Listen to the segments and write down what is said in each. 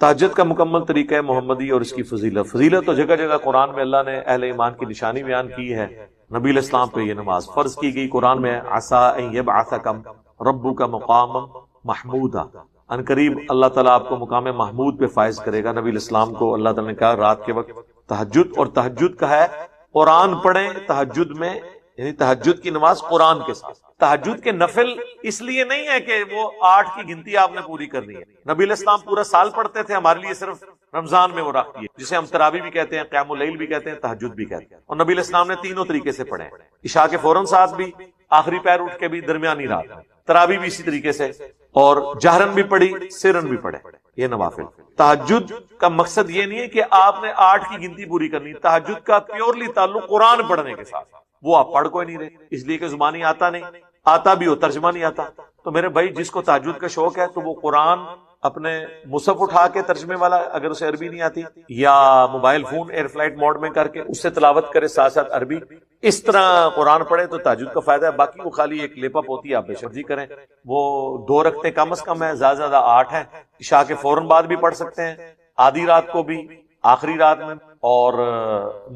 تہجد کا مکمل طریقہ ہے محمدی اور اس کی فضیلت تو جگہ جگہ قرآن میں اللہ نے اہل ایمان کی نشانی بیان کی ہے. نبی علیہ السلام پہ یہ نماز فرض کی گئی. قرآن میں عسیٰ ان یبعثکم ربک مقاما محمودا، ان قریب اللہ تعالیٰ آپ کو مقام محمود پہ فائز کرے گا. نبی علیہ السلام کو اللہ تعالیٰ نے کہا رات کے وقت تہجد، اور تہجد کا ہے قرآن پڑھیں تہجد میں، یعنی تہجد کی نماز قرآن کے ساتھ. تہجد کے نفل اس لیے نہیں ہے کہ وہ 8 کی گنتی آپ نے پوری کرنی ہے. نبی علیہ السلام پورا سال پڑھتے تھے، ہمارے لیے صرف رمضان میں وہ رکھتی ہے، جسے ہم تراویح بھی کہتے ہیں، قیام اللیل بھی کہتے ہیں، تہجد بھی کہتے ہیں. اور نبی علیہ السلام نے تینوں طریقے سے پڑھے ہیں، عشاء کے فوراً ساتھ بھی، آخری پیر اٹھ کے بھی، درمیانی رات میں. تراویح بھی اسی طریقے سے، اور جہرن بھی پڑھی، سرن بھی پڑھے. یہ نوافل. تہجد کا مقصد یہ نہیں ہے کہ آپ نے 8 کی گنتی پوری کرنی. تہجد کا پیورلی تعلق قرآن پڑھنے کے ساتھ، وہ آپ پڑھ کوئی نہیں رہے، اس لیے کہ زبانی آتا نہیں، آتا بھی ہو ترجمہ نہیں آتا. تو میرے بھائی جس کو تہجد کا شوق ہے تو وہ قرآن اپنے مصحف اٹھا کے ترجمے والا، اگر اسے عربی نہیں آتی، یا mobile phone air flight mode میں کر کے اس سے تلاوت کرے ساتھ ساتھ عربی، اس طرح قرآن پڑھے تو تہجد کا فائدہ ہے. باقی وہ خالی ایک لیپ اپ ہوتی ہے، آپ بے شرطی کریں. وہ 2 رکعتیں کم از کم ہے، زیادہ سے زیادہ 8 ہیں. عشاء کے فوراً بعد بھی پڑھ سکتے ہیں، آدھی رات کو بھی، آخری رات میں. اور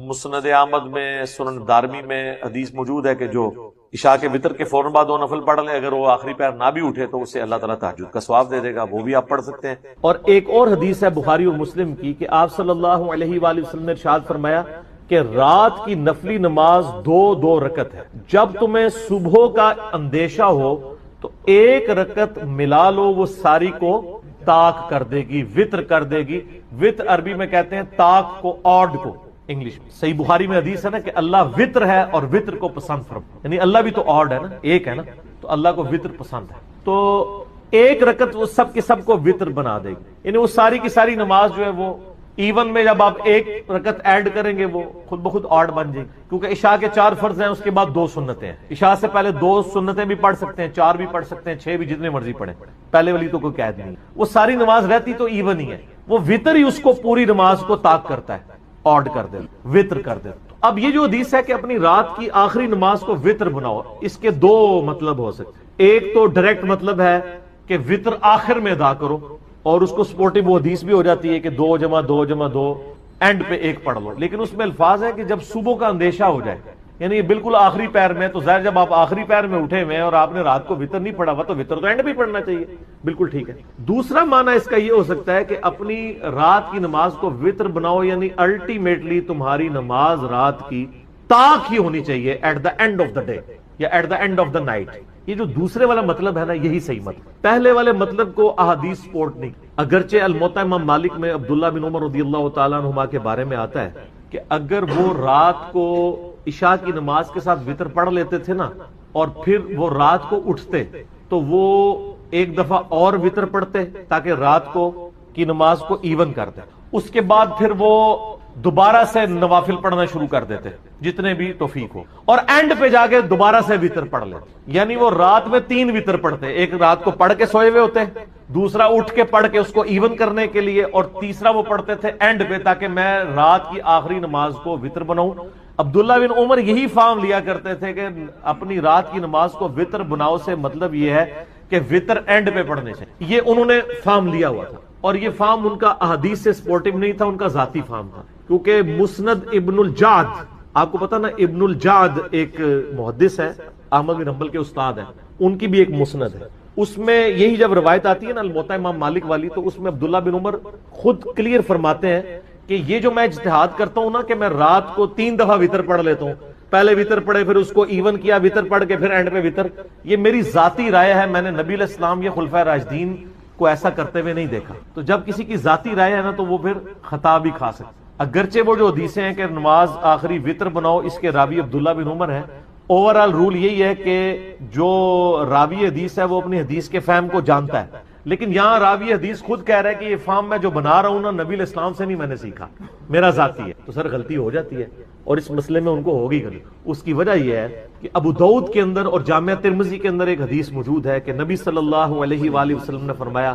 مسند احمد میں، سنن دارمی میں حدیث موجود ہے کہ جو عشاء کے وتر کے فوراً بعد 2 نفل پڑھ لیں، اگر وہ آخری پیر نہ بھی اٹھے تو اسے اللہ تعالیٰ تہجد کا ثواب دے دے گا، وہ بھی آپ پڑھ سکتے ہیں. اور ایک اور حدیث ہے بخاری اور مسلم کی کہ آپ صلی اللہ علیہ وآلہ وسلم نے ارشاد فرمایا کہ رات کی نفلی نماز 2 رکعت ہے. جب تمہیں صبح کا اندیشہ ہو تو 1 رکعت ملا لو، وہ ساری کو تاک کر دے گی، وطر کر دے گی. وطر عربی میں کہتے ہیں تاک کو، آڈ کو انگلش میں. صحیح بخاری میں حدیث ہے نا کہ اللہ وطر ہے اور وطر کو پسند فرماتا ہے، یعنی اللہ بھی تو آڈ ہے نا، ایک ہے نا، تو اللہ کو وطر پسند ہے. تو 1 رکعت وہ سب کے سب کو وطر بنا دے گی، یعنی وہ ساری کی ساری نماز جو ہے وہ ایون میں جب آپ 1 رکعت ایڈ کریں گے وہ خود بخود آڈ بن جائے گی. کیونکہ عشاء کے 4 فرض ہیں، اس کے بعد 2 سنتیں ہیں. عشاء سے پہلے 2 سنتیں بھی پڑھ سکتے ہیں، 4 بھی پڑھ سکتے ہیں، 6 بھی، جتنے مرضی پڑھیں. پہلے والی تو کوئی قید نہیں. وہ ساری نماز رہتی تو ایون ہی ہے، وہ وطر ہی اس کو پوری نماز کو طاق کرتا ہے، آڈ کر دے، وطر کر دے. اب یہ جو حدیث ہے کہ اپنی رات کی آخری نماز کو وطر بناؤ، اس کے 2 مطلب ہو سکتے ہیں. ایک تو ڈائریکٹ مطلب ہے کہ وطر آخر میں ادا کرو، اور اس کو سپورٹنگ وہ حدیث بھی ہو جاتی ہے کہ 2 جمع 2 جمع 2 اینڈ پہ 1 پڑھ لو. لیکن اس میں الفاظ ہے کہ جب صبح کا اندیشہ ہو جائے، یعنی یہ بالکل آخری پیر میں، تو ظاہر جب آپ آخری پیر میں اٹھے ہوئے اور آپ نے رات کو وطر نہیں پڑھا ہوا تو وطر تو اینڈ بھی پڑھنا چاہیے. بالکل ٹھیک ہے. دوسرا معنی اس کا یہ ہو سکتا ہے کہ اپنی رات کی نماز کو وطر بناؤ، یعنی الٹیمیٹلی تمہاری نماز رات کی تاک ہی ہونی چاہیے، at the end of the day یا at the end of the night. یہ جو دوسرے والا مطلب ہے نا، یہی صحیح مطلب. پہلے والے مطلب کو احادیث سپورٹ نہیں. اگرچہ الموطا امام مالک میں عبداللہ بن عمر رضی اللہ تعالیٰ عنہما کے بارے میں آتا ہے کہ اگر وہ رات کو عشاء کی نماز کے ساتھ وطر پڑھ لیتے تھے نا، اور پھر وہ رات کو اٹھتے تو وہ 1 دفعہ اور وطر پڑھتے تاکہ رات کو کی نماز کو ایون کر دیں. اس کے بعد پھر وہ دوبارہ سے نوافل پڑھنا شروع کر دیتے جتنے بھی توفیق ہو، اور اینڈ پہ جا کے دوبارہ سے وطر پڑھ لیتے. یعنی وہ رات میں 3 وطر پڑھتے، ایک رات کو پڑھ کے سوئے ہوئے ہوتے، دوسرا اٹھ کے پڑھ کے اس کو ایون کرنے کے لیے، اور تیسرا وہ پڑھتے تھے اینڈ پہ تاکہ میں رات کی آخری نماز کو وطر بناؤں. عبداللہ بن عمر یہی فارم لیا کرتے تھے کہ اپنی رات کی نماز کو وطر بناؤ سے مطلب یہ ہے کہ وطر اینڈ پہ پڑھنے سے. یہ انہوں نے فارم لیا ہوا تھا، اور یہ فارم ان کا احادیث سے سپورٹنگ نہیں تھا، ان کا ذاتی فارم تھا. کیونکہ مسند ابن الجعد، آپ کو پتا نا ابن الجعد ایک محدث ہے، احمد بن حنبل کے استاد ہیں، ان کی بھی ایک مسند ہے. اس میں یہی جب روایت آتی ہے نا الموطا امام مالک والی، تو اس میں عبداللہ بن عمر خود کلیئر فرماتے ہیں کہ یہ جو میں اجتہاد کرتا ہوں نا کہ میں رات کو 3 دفعہ وطر پڑھ لیتا ہوں، پہلے وطر پڑھے پھر اس کو ایون کیا، وطر پڑھ کے پھر اینڈ پہ وطر، یہ میری ذاتی رائے ہے. میں نے نبی علیہ السلام یا خلفائے راشدین کو ایسا کرتے ہوئے نہیں دیکھا. تو جب کسی کی ذاتی رائے ہے نا تو وہ پھر خطا بھی کھا سکتا. اگرچہ وہ جو حدیثیں ہیں کہ نماز آخری وطر بناؤ، اس کے راوی عبداللہ بن عمر ہیں، اوورآل رول یہی ہے کہ جو راوی حدیث ہے وہ اپنی حدیث کے فہم کو جانتا ہے. لیکن یہاں راوی حدیث خود کہہ رہا ہے کہ یہ فہم میں جو بنا رہا ہوں نا نبی علیہ السلام سے نہیں میں نے سیکھا، میرا ذاتی ہے. تو سر غلطی ہو جاتی ہے، اور اس مسئلے میں ان کو ہوگی غلطی. اس کی وجہ یہ ہے کہ ابو داؤد کے اندر اور جامعہ ترمذی کے اندر ایک حدیث موجود ہے کہ نبی صلی اللہ علیہ وآلہ وسلم نے فرمایا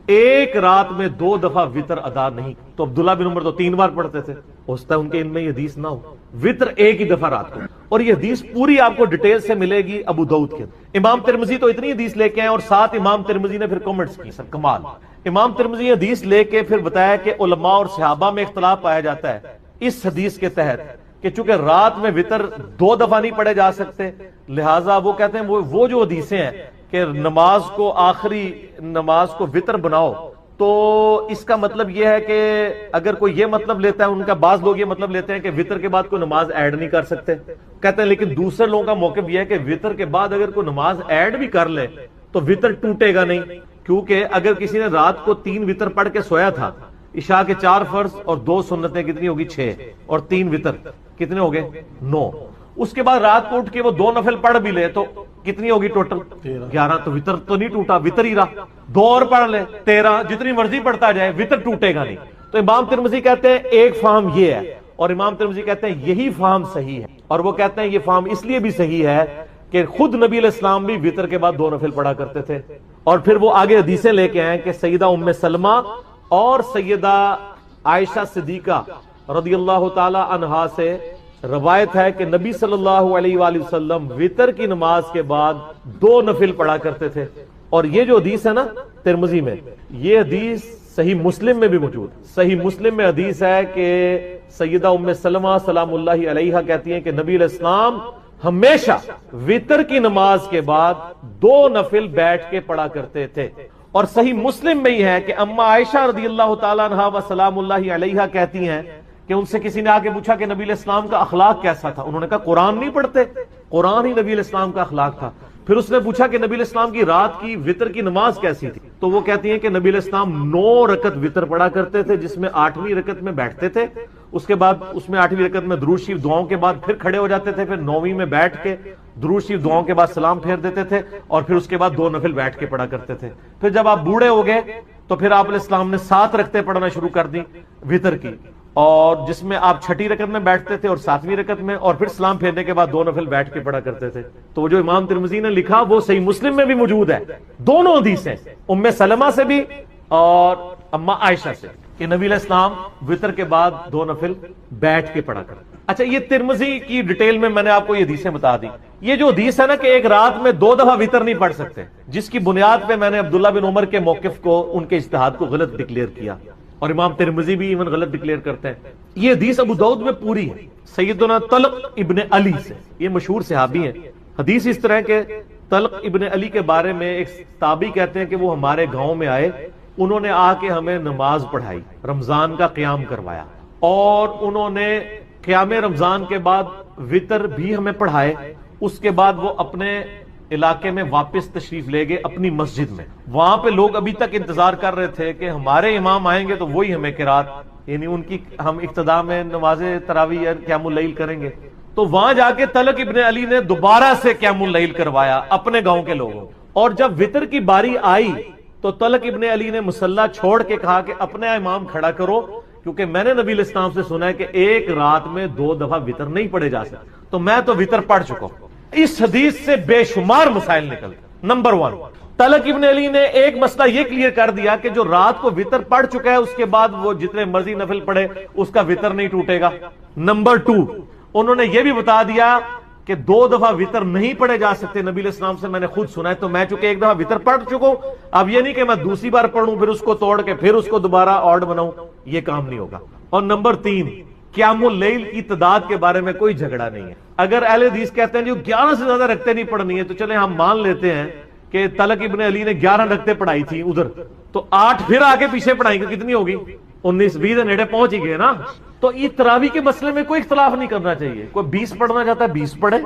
1 رات میں 2 دفعہ وطر ادا نہیں. تو عبداللہ بن عمر تو 3 بار پڑھتے تھے، ہو سکتا ہے ان کے ان میں یہ حدیث نہ ہو، وطر ایک ہی دفعہ رات کو، اور یہ حدیث پوری آپ کو ڈیٹیل سے ملے گی ابو داؤد کے۔ امام ترمذی تو اتنی حدیث لے کے آئے، اور ساتھ امام ترمذی نے پھر کمنٹس کی، سر کمال۔ امام ترمذی یہ حدیث لے کے پھر بتایا کہ علماء اور صحابہ میں اختلاف پایا جاتا ہے اس حدیث کے تحت کہ چونکہ رات میں وطر 2 دفعہ نہیں پڑھے جا سکتے، لہٰذا وہ کہتے ہیں وہ جو حدیثیں ہیں کہ نماز کو آخری نماز کو وطر بناؤ، تو اس کا مطلب یہ ہے کہ اگر کوئی یہ مطلب لیتا ہے، ان کا بعض لوگ یہ مطلب لیتے ہیں کہ وطر کے بعد کوئی نماز ایڈ نہیں کر سکتے، کہتے ہیں لیکن دوسرے لوگوں کا موقف یہ ہے کہ وطر کے بعد اگر کوئی نماز ایڈ بھی کر لے تو وطر ٹوٹے گا نہیں، کیونکہ اگر کسی نے رات کو 3 وطر پڑھ کے سویا تھا، عشاء کے 4 فرض اور 2 سنتیں کتنی ہوگی 6 اور 3 وطر کتنے ہو گئے 9، اس کے بعد رات کو اٹھ کے وہ 2 نفل پڑھ بھی لے تو کتنی ہوگی ٹوٹل 11، تو وطر تو نہیں ٹوٹا، وطر ہی رہا، 2 اور پڑھ لے 13، جتنی مرضی پڑھتا جائے وطر ٹوٹے گا نہیں۔ تو امام ترمذی کہتے ہیں ایک فہم یہ ہے، اور امام ترمذی کہتے ہیں یہی فہم صحیح ہے، اور وہ کہتے ہیں یہ فہم اس لیے بھی صحیح ہے کہ خود نبی علیہ السلام بھی وطر کے بعد 2 نفل پڑھا کرتے تھے، اور پھر وہ آگے حدیثیں لے کے آئے کہ سیدہ ام سلمہ اور سیدہ عائشہ صدیقہ رضی اللہ تعالی عنہا سے روایت ہے کہ نبی صلی اللہ علیہ وآلہ وسلم وطر کی نماز کے بعد 2 نفل پڑھا کرتے تھے، اور یہ جو حدیث ہے نا ترمذی میں، یہ حدیث صحیح مسلم میں بھی موجود، صحیح مسلم میں حدیث ہے کہ سیدہ ام سلمہ سلام اللہ علیہا کہتی ہیں کہ نبی علیہ السلام ہمیشہ وطر کی نماز کے بعد 2 نفل بیٹھ کے پڑھا کرتے تھے، اور صحیح مسلم میں ہی ہے کہ اما عائشہ رضی اللہ تعالیٰ عنہا و سلام اللہ علیہا کہتی ہیں کہ ان سے کسی نے آ کے پوچھا کہ نبی علیہ السلام کا اخلاق کیسا تھا، انہوں نے کہا قرآن نہیں پڑھتے، قرآن ہی نبی علیہ السلام کا اخلاق تھا۔ پھر اس نے پوچھا کہ نبی علیہ السلام کی رات کی وطر کی نماز کیسی تھی، تو وہ کہتی ہیں کہ نبی علیہ السلام 9 رکعت وطر پڑھا کرتے تھے، جس میں 8ویں رکعت میں بیٹھتے تھے، اس کے بعد اس میں 8ویں رکعت میں درود شریف دعاؤں کے بعد پھر کھڑے ہو جاتے تھے، پھر 9ویں میں بیٹھ کے درود شریف دعاؤں کے بعد سلام پھیر دیتے تھے، اور پھر اس کے بعد 2 نفل بیٹھ کے پڑھا کرتے تھے۔ پھر جب آپ بوڑھے ہو گئے تو پھر آپ علیہ السلام نے 7 رکعتیں پڑھنا شروع کر دی وطر کی، اور جس میں آپ 6ٹھی رکعت میں بیٹھتے تھے اور 7ویں رکعت میں، اور پھر سلام پھیرنے کے بعد 2 نفل بیٹھ کے پڑھا کرتے تھے۔ تو جو امام ترمذی نے لکھا وہ صحیح مسلم میں بھی موجود ہے، دونوں حدیثیں ام سلمہ سے بھی اور اما عائشہ سے، کہ نبی علیہ السلام وطر کے بعد 2 نفل بیٹھ کے پڑھا کرتے۔ اچھا، یہ ترمذی کی ڈیٹیل میں میں نے آپ کو یہ حدیثیں بتا دی۔ یہ جو حدیث ہے نا کہ ایک رات میں 2 دفعہ وطر نہیں پڑھ سکتے، جس کی بنیاد پہ میں نے عبداللہ بن عمر کے موقف کو، ان کے اجتہاد کو غلط ڈکلیئر کیا، اور امام ترمذی بھی ایون غلط ڈکلیئر کرتے ہیں۔ یہ حدیث ابو داؤد میں پوری ہے، سیدنا طلق ابن علی سے، یہ مشہور صحابی ہیں۔ حدیث اس طرح کہ طلق ابن علی کے بارے میں ایک تابعی کہتے ہیں کہ وہ ہمارے گاؤں میں آئے، انہوں نے آ کے ہمیں نماز پڑھائی، رمضان کا قیام کروایا، اور انہوں نے قیام رمضان کے بعد وطر بھی ہمیں پڑھائے۔ اس کے بعد وہ اپنے علاقے میں واپس تشریف لے گئے اپنی مسجد میں، وہاں پہ لوگ ابھی تک انتظار کر رہے تھے کہ ہمارے امام آئیں گے تو وہی ہمیں قرات، یعنی ان کی ہم ابتدا میں نماز تراویح یا قیام اللیل کریں گے۔ تو وہاں جا کے طلق ابن علی نے دوبارہ سے قیام اللیل کروایا اپنے گاؤں کے لوگوں، اور جب وطر کی باری آئی تو طلق ابن علی نے مصلی چھوڑ کے کہا کہ اپنے امام کھڑا کرو، کیونکہ میں نے نبی علیہ السلام سے سنا ہے کہ ایک رات میں 2 دفعہ وطر نہیں پڑھے جا سکتے، تو میں تو وطر پڑھ چکا ہوں۔ اس حدیث سے بے شمار مسائل نکلتے۔ نمبر 1، طلق ابن علی نے ایک مسئلہ یہ کلیئر کر دیا کہ جو رات کو وطر پڑھ چکا ہے اس کے بعد وہ جتنے مرضی نفل پڑھے اس کا وطر نہیں ٹوٹے گا۔ نمبر 2، انہوں نے یہ بھی بتا دیا کہ 2 دفعہ وطر نہیں پڑھے جا سکتے، نبی علیہ السلام سے میں نے خود سنا ہے، تو میں چونکہ ایک دفعہ وطر پڑھ چکا ہوں، اب یہ نہیں کہ میں دوسری بار پڑھوں پھر اس کو توڑ کے پھر اس کو دوبارہ آڈ بناؤں، یہ کام نہیں ہوگا۔ اور نمبر 3، قیام اللیل کی تعداد کے بارے میں کوئی جھگڑا نہیں ہے۔ اگر اہل حدیث کہتے ہیں جو 11 سے زیادہ رکعتیں نہیں پڑھنی ہے، تو چلیں ہم مان لیتے ہیں کہ طلق ابن علی نے 11 رکعتیں پڑھائی تھی ادھر، تو 8 پھر آگے پیچھے پڑھائیں گے، کتنی ہوگی 19 20 نیڑے پہنچ ہی گئے نا۔ تو یہ تراویح کے مسئلے میں کوئی اختلاف نہیں کرنا چاہیے، کوئی 20 پڑھنا چاہتا ہے 20 پڑھے۔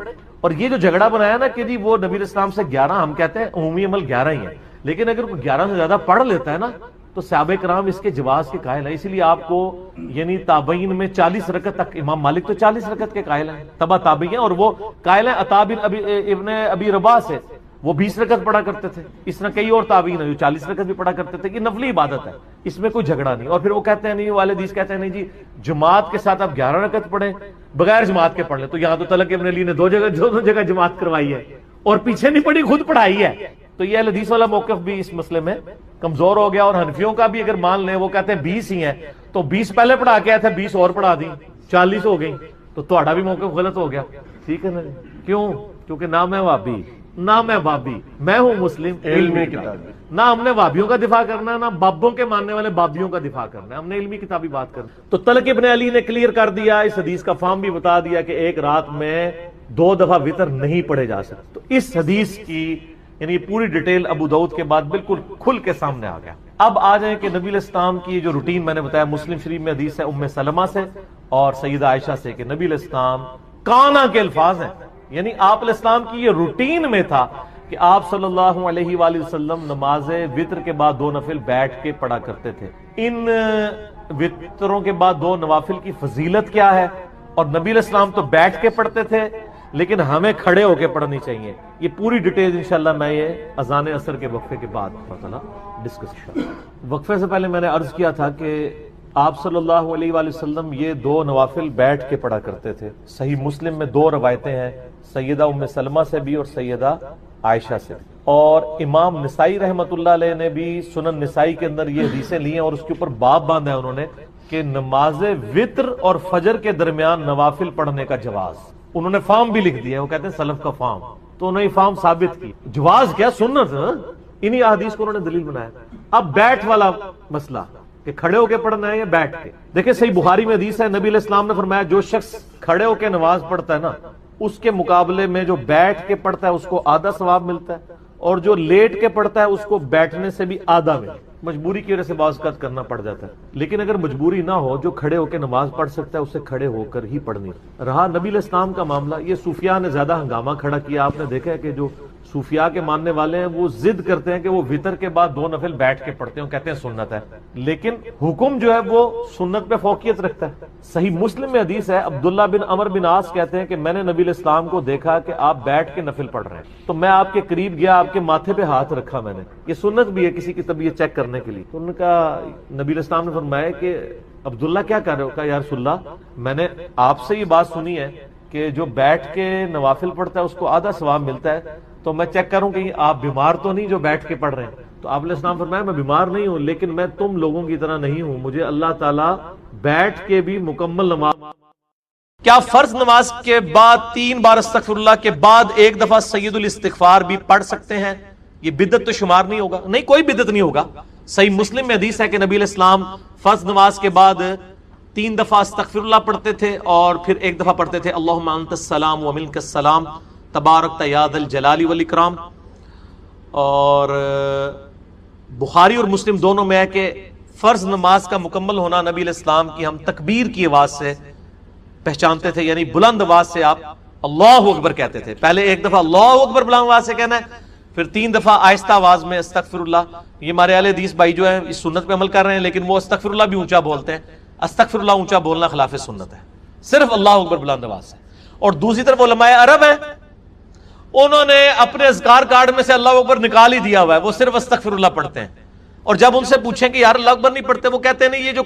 اور یہ جو جھگڑا بنایا نا کہ جی وہ نبی علیہ السلام سے 11، ہم کہتے ہیں عمومی عمل 11 ہی ہے، لیکن اگر کوئی 11 سے زیادہ پڑھ لیتا ہے نا تو صحابہ کرام اس کے جواز کے قائل ہیں۔ اسی لیے آپ کو یعنی تابعین میں 40 رکعت تک، امام مالک تو 40 رکعت کے قائل ہیں، تبع تابعی ہیں، اور وہ قائل ہیں عطا بن ابن ابی رباح سے، وہ 20 رکعت پڑھا کرتے تھے۔ اس طرح کئی اور تابعین ہیں جو 40 رکعت بھی پڑھا کرتے تھے۔ یہ نفلی عبادت ہے، اس میں کوئی جھگڑا نہیں۔ اور پھر وہ کہتے ہیں نہیں، والے حدیث کہتے ہیں نہیں جی جماعت کے ساتھ آپ 11 رکعت پڑھیں، بغیر جماعت کے پڑھ لیں۔ تو یہاں تو طلق ابن علی نے دونوں جگہ جماعت کروائی ہے اور پیچھے نہیں پڑھی، خود پڑھائی ہے۔ تو یہ حدیث والا موقف بھی اس مسئلے میں کمزور ہو گیا۔ اور حنفیوں کا بھی اگر مان لیں، وہ کہتے ہیں 20 ہی ہیں، تو 20 پہلے پڑھا کے آئے تھے، 20 اور پڑھا دی، 40 ہو گئی، تو تھوڑا بھی موقف غلط ہو گیا. ٹھیک ہے نا؟ کیوں؟ کیونکہ نہ میں وابی نہ میں بابی، میں ہوں مسلم علمی کتاب. نہ ہم نے وابیوں کا دفاع کرنا ہے، نہ بابوں کے ماننے والے بابیوں کا دفاع کرنا ہے، ہم نے علمی کتابی بات کرنا. تو طلق ابن علی نے کلیئر کر دیا، اس حدیث کا فارم بھی بتا دیا کہ ایک رات میں 2 دفعہ وتر نہیں پڑھے جا سکتے. تو اس حدیث کی یعنی پوری ڈیٹیل ابو داؤد کے بعد بالکل کھل کے سامنے آ گیا. اب آ جائیں کہ نبی علیہ السلام کی جو روٹین میں نے بتایا، مسلم شریف میں حدیث ہے ام سلمہ سے اور سیدہ عائشہ سے کہ نبی علیہ السلام کانا کے الفاظ ہیں، یعنی آپ علیہ السلام کی یہ روٹین میں تھا کہ آپ صلی اللہ علیہ وآلہ وسلم نماز وتر کے بعد 2 نفل بیٹھ کے پڑھا کرتے تھے. ان وتروں کے بعد 2 نوافل کی فضیلت کیا ہے؟ اور نبی علیہ السلام تو بیٹھ کے پڑھتے تھے لیکن ہمیں کھڑے ہو کے پڑھنی چاہیے. یہ پوری ڈیٹیل انشاءاللہ میں یہ اذان عصر کے وقفے کے بعد ڈسکس کروں. وقفے سے پہلے میں نے عرض کیا تھا کہ آپ صلی اللہ علیہ وآلہ وسلم یہ 2 نوافل بیٹھ کے پڑھا کرتے تھے. صحیح مسلم میں 2 روایتیں ہیں، سیدہ ام سلمہ سے بھی اور سیدہ عائشہ سے. اور امام نسائی رحمت اللہ علیہ نے بھی سنن نسائی کے اندر یہ حدیثیں لی ہیں اور اس کے اوپر باب باندھا ہے انہوں نے کہ نماز وتر اور فجر کے درمیان نوافل پڑھنے کا جواز. انہوں نے فارم بھی لکھ دیا، وہ کہتے ہیں سلف کا فارم. تو انہوں نے فارم ثابت کی، جواز کیا سنت، انہی احادیث کو انہوں نے دلیل بنایا. اب بیٹھ والا مسئلہ کہ کھڑے ہو کے پڑھنا ہے یا بیٹھ کے. دیکھیں صحیح بخاری میں حدیث ہے، نبی علیہ السلام نے فرمایا جو شخص کھڑے ہو کے نماز پڑھتا ہے نا، اس کے مقابلے میں جو بیٹھ کے پڑھتا ہے اس کو آدھا ثواب ملتا ہے، اور جو لیٹ کے پڑھتا ہے اس کو بیٹھنے سے بھی آدھا ملتا ہے. مجبوری کی وجہ سے بعض اوقات کرنا پڑ جاتا ہے، لیکن اگر مجبوری نہ ہو، جو کھڑے ہو کے نماز پڑھ سکتا ہے اسے کھڑے ہو کر ہی پڑھنی. رہا نبی علیہ السلام کا معاملہ، یہ صوفیاء نے زیادہ ہنگامہ کھڑا کیا. آپ نے دیکھا ہے کہ جو صوفیاء کے ماننے والے ہیں وہ ضد کرتے ہیں کہ وہ وتر کے بعد 2 نفل بیٹھ کے پڑھتے ہیں، کہتے ہیں سنت ہے، لیکن حکم جو ہے وہ سنت پہ فوقیت رکھتا ہے. صحیح مسلم میں حدیث ہے، عبداللہ بن عمر بن عاص کہتے ہیں کہ میں نے نبی علیہ السلام کو دیکھا کہ آپ بیٹھ کے نفل پڑھ رہے ہیں، تو میں آپ کے قریب گیا، آپ کے ماتھے پہ ہاتھ رکھا میں نے. یہ سنت بھی ہے کسی کی طبیعت چیک کرنے کے لیے. تو ان کا نبی علیہ السلام نے فرمایا کہ عبداللہ کیا کر رہے ہو؟ کہا یا رسول اللہ میں نے آپ سے یہ بات سنی ہے کہ جو بیٹھ کے نوافل پڑھتا ہے اس کو آدھا ثواب ملتا ہے، تو میں چیک کروں کہ آپ بیمار تو نہیں جو بیٹھ کے پڑھ رہے ہیں. تو آپ علیہ السلام فرمایا میں بیمار نہیں ہوں، لیکن میں تم لوگوں کی طرح نہیں ہوں، مجھے اللہ تعالیٰ بیٹھ کے بھی مکمل نماز. کیا فرض نماز کے بعد 3 بار استغفر اللہ کے بعد 1 دفعہ سید الاستغفار بھی پڑھ سکتے ہیں؟ یہ بدعت تو شمار نہیں ہوگا؟ نہیں، کوئی بدعت نہیں ہوگا. صحیح مسلم میں حدیث ہے کہ نبی علیہ السلام فرض نماز کے بعد 3 دفعہ استغفر اللہ پڑھتے تھے اور پھر 1 دفعہ پڑھتے تھے اللہم انت السلام ومنک السلام تبارک یا ذا الجلال والاکرام. اور بخاری اور مسلم دونوں میں ہے کہ فرض نماز کا مکمل ہونا نبی علیہ السلام کی ہم تکبیر کی آواز سے پہچانتے تھے، یعنی بلند آواز سے آپ اللہ اکبر کہتے تھے. پہلے 1 دفعہ اللہ اکبر بلند آواز سے کہنا ہے، پھر 3 دفعہ آہستہ آواز میں استغفر اللہ. یہ ہمارے اہل حدیث بھائی جو ہیں اس سنت پہ عمل کر رہے ہیں، لیکن وہ استغفر اللہ بھی اونچا بولتے ہیں. استغفر اللہ اونچا بولنا خلاف سنت ہے، صرف اللہ اکبر بلند آواز سے. اور دوسری طرف علماء عرب ہیں، انہوں نے اپنے اذکار کارڈ میں سے اللہ اکبر نکال ہی دیا ہوا ہے، وہ صرف استغفر اللہ پڑھتے ہیں. اور جب ان سے پوچھیں کہ یار اللہ اکبر نہیں پڑھتے، وہ کہتے ہیں نہیں، یہ جو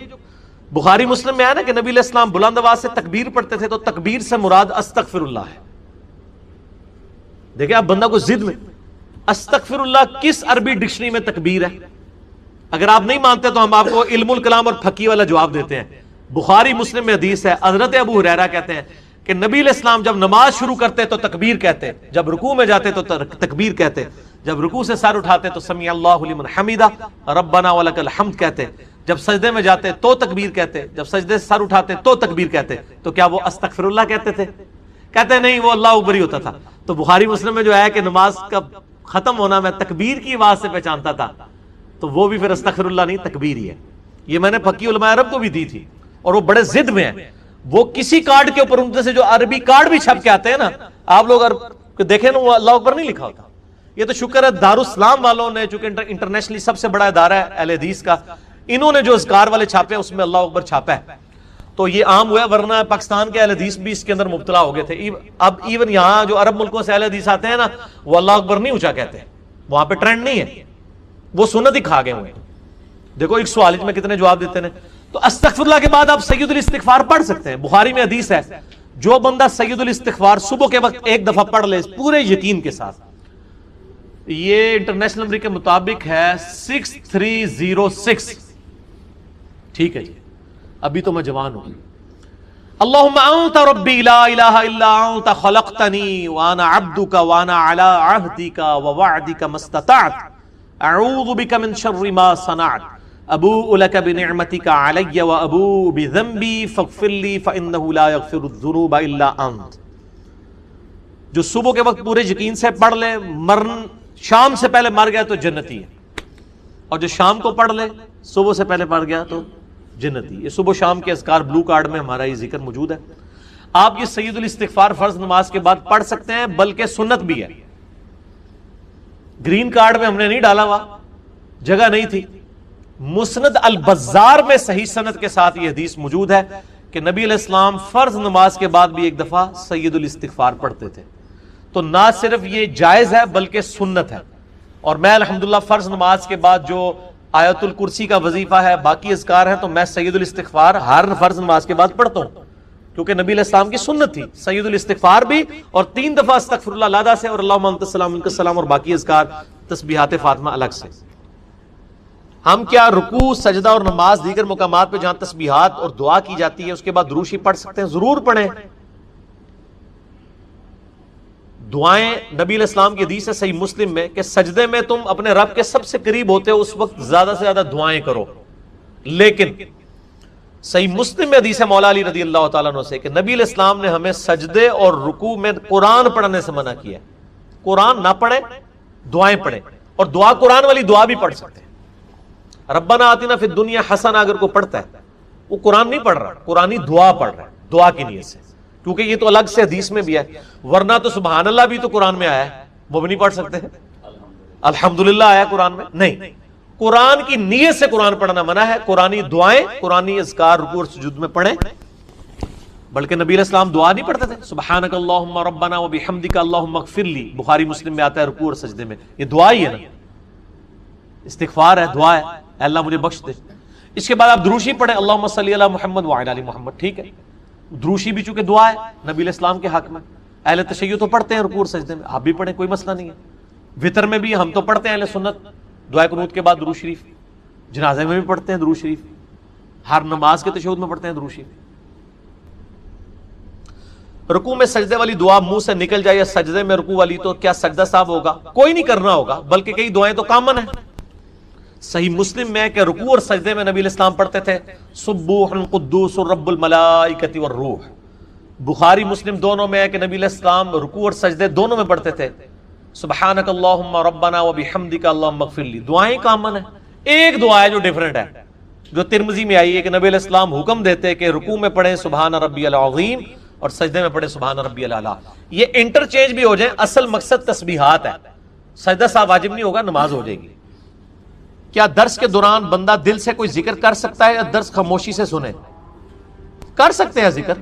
بخاری مسلم میں ہے نا کہ نبی علیہ السلام بلند آواز سے تکبیر پڑھتے تھے، تو تکبیر سے مراد استغفر اللہ ہے. دیکھیں آپ بندہ کو ضد میں، استغفر اللہ کس عربی ڈکشنری میں تکبیر ہے؟ اگر آپ نہیں مانتے تو ہم آپ کو علم الکلام اور فقہ والا جواب دیتے ہیں. بخاری مسلم میں حدیث ہے، حضرت ابو ہریرہ کہتے ہیں کہ نبی علیہ السلام جب نماز شروع کرتے تو تکبیر کہتے، جب رکوع میں جاتے تو تکبیر کہتے، جب رکوع سے سر اٹھاتے تو سمیع اللہ لمن حمیدہ ربنا ولک الحمد کہتے، جب سجدے میں جاتے تو تکبیر کہتے، جب سجدے سے سر اٹھاتے تو تکبیر کہتے. تو کیا وہ استغفر اللہ کہتے تھے؟ کہتے نہیں، وہ اللہ اکبر ہی ہوتا تھا. تو بخاری مسلم میں جو ہے کہ نماز کا ختم ہونا میں تکبیر کی آواز سے پہچانتا تھا، تو وہ بھی پھر استغفر اللہ نہیں، تکبیر ہی ہے. یہ میں نے فقی علماء عرب کو بھی دی تھی، اور وہ بڑے ضد میں ہیں. وہ کسی کارڈ کے اوپر ان سے جو عربی کارڈ بھی چھپ کے آتے ہیں نا، آپ لوگ دیکھیں نا، وہ اللہ اکبر نہیں لکھا ہوتا. یہ تو شکر ہے دارالاسلام والوں نے، چونکہ انٹرنیشنلی سب سے بڑا ادارہ ہے اہل حدیث کا، انہوں نے جو اذکار والے چھاپے اس میں اللہ اکبر چھاپا ہے، تو یہ عام ہوا. ورنہ پاکستان کے اہل حدیث بھی اس کے اندر مبتلا ہو گئے تھے. اب ایون یہاں جو عرب ملکوں سے اہل حدیث آتے ہیں نا، وہ اللہ اکبر نہیں اونچا کہتے ہیں، وہاں پہ ٹرینڈ نہیں ہے، وہ سنت ہی کھا گئے ہوئے. دیکھو ایک سوال میں کتنے جواب دیتے ہیں. تو استغفر اللہ کے بعد آپ سید الاستغفار پڑھ سکتے ہیں. بخاری میں حدیث ہے جو بندہ سید الاستغفار صبح کے وقت 1 دفعہ پڑھ لے پورے یقین کے ساتھ، یہ انٹرنیشنل نمبر کے مطابق ہے 6306. ٹھیک ہے جی، ابھی تو میں جوان ہوں. اللہم انت ربی لا الہ الا انت خلقتنی وانا عبدک وانا علی عہدک ووعدک ما استطعت اعوذ بک من شر ما صنعت ابوء لک بنعمتک علی وابوء بذنبی فاغفر لی فانہ لا یغفر الذنوب الا انت. جو صبح کے وقت پورے یقین سے پڑھ لے شام سے پہلے مر گیا تو جنتی ہے، اور جو شام کو پڑھ لے صبح سے پہلے مر گیا تو جنتی. یہ صبح شام کے اذکار بلو کارڈ میں ہمارا یہ ذکر موجود ہے. آپ یہ سید الاستغفار فرض نماز کے بعد پڑھ سکتے ہیں، بلکہ سنت بھی ہے. گرین کارڈ میں ہم نے نہیں ڈالا ہوا، جگہ نہیں تھی. مسند البزار میں صحیح سند کے ساتھ یہ حدیث موجود ہے کہ نبی علیہ السلام فرض نماز کے بعد بھی ایک دفعہ سید الاستغفار پڑھتے تھے. تو نہ صرف یہ جائز ہے بلکہ سنت ہے. اور میں الحمدللہ فرض نماز کے بعد جو آیت الکرسی کا وظیفہ ہے، باقی اذکار ہیں، تو میں سید الاستغفار ہر فرض نماز کے بعد پڑھتا ہوں، کیونکہ نبی علیہ السلام کی سنت تھی سید الاستغفار بھی، اور 3 دفعہ استغفر اللہ علیہ سے، اور اللہم انت السلام منک السلام، اور باقی اذکار تسبیحات فاطمہ الگ سے. ہم کیا رکوع سجدہ اور نماز دیگر مقامات پہ جہاں تسبیحات اور دعا کی جاتی ہے اس کے بعد درود شریف پڑھ سکتے ہیں؟ ضرور پڑھیں. دعائیں نبی علیہ السلام کی حدیث ہے صحیح مسلم میں کہ سجدے میں تم اپنے رب کے سب سے قریب ہوتے ہو، اس وقت زیادہ سے زیادہ دعائیں کرو. لیکن صحیح مسلم میں حدیث ہے مولا علی رضی اللہ تعالیٰ عنہ سے کہ نبی علیہ السلام نے ہمیں سجدے اور رکوع میں قرآن پڑھنے سے منع کیا ہے. قرآن نہ پڑھیں، دعائیں پڑھیں، اور دعا قرآن والی دعا بھی پڑھ سکتے ہیں. ربنا آتنا فی الدنیا حسنہ اگر کوئی پڑھتا ہے وہ قرآن نہیں پڑھ رہا، قرآنی دعا پڑھ رہا ہے، دعا کی نیت سے، کیونکہ یہ تو الگ سے حدیث میں بھی ہے. ورنہ تو سبحان اللہ بھی تو قرآن میں آیا ہے، وہ بھی نہیں پڑھ سکتے. الحمدللہ آیا قرآن میں نہیں. قرآن کی نیت سے قرآن پڑھنا منع ہے. قرآنی دعائیں، قرآنی اذکار رکوع اور سجود میں پڑھیں. بلکہ نبی علیہ السلام دعا نہیں پڑھتے تھے، سبحانک اللہم ربنا وبحمدک اللہم اغفر لی، بخاری مسلم میں آتا ہے رکوع اور سجدے میں. یہ دعا ہی ہے نا، استغفار ہے، دعا ہے، اے اللہ مجھے بخش دے. اس کے بعد آپ درود شریف پڑھیں، اللہم صلی علی محمد وعلی آل محمد. ٹھیک ہے، درود شریف بھی چونکہ دعا ہے نبی علیہ السلام کے حق میں. اہل تشیع تو پڑھتے ہیں رکوع اور سجدے میں، آپ بھی پڑھیں، کوئی مسئلہ نہیں ہے. وطر میں بھی ہم تو پڑھتے ہیں اہل سنت، دعائے قنوت کے بعد درود شریف. جنازے میں بھی پڑھتے ہیں درود شریف، ہر نماز کے تشہد میں پڑھتے ہیں درود شریف. رکوع میں سجدے والی دعا منہ سے نکل جائے یا سجدے میں رکوع والی، تو کیا سجدہ صاحب ہوگا؟ کوئی نہیں کرنا ہوگا، بلکہ کئی دعائیں تو کامن ہیں. صحیح مسلم میں کہ رکوع اور سجدے میں نبی علیہ السلام پڑھتے تھے سبوح قدوس رب الملائکۃ والروح. بخاری مسلم دونوں میں ہے کہ نبی علیہ السلام رکوع اور سجدے دونوں میں پڑھتے تھے سبحانک اللہم ربنا وبحمدک اللہم اغفر لی. دعائیں کامن ہیں. ایک دعا ہے جو ڈیفرنٹ ہے، جو ترمذی میں آئی ہے کہ نبی علیہ السلام حکم دیتے کہ رکوع میں پڑھیں سبحان ربی العظیم اور سجدے میں پڑھیں سبحان ربی الاعلی. یہ انٹرچینج بھی ہو جائیں، اصل مقصد تسبیحات ہے. سجدہ صاحب واجب نہیں ہوگا، نماز ہو جائے گی. کیا درس کے دوران بندہ دل سے کوئی ذکر کر سکتا ہے یا درس خاموشی سے سنے؟ کر سکتے ہیں ذکر.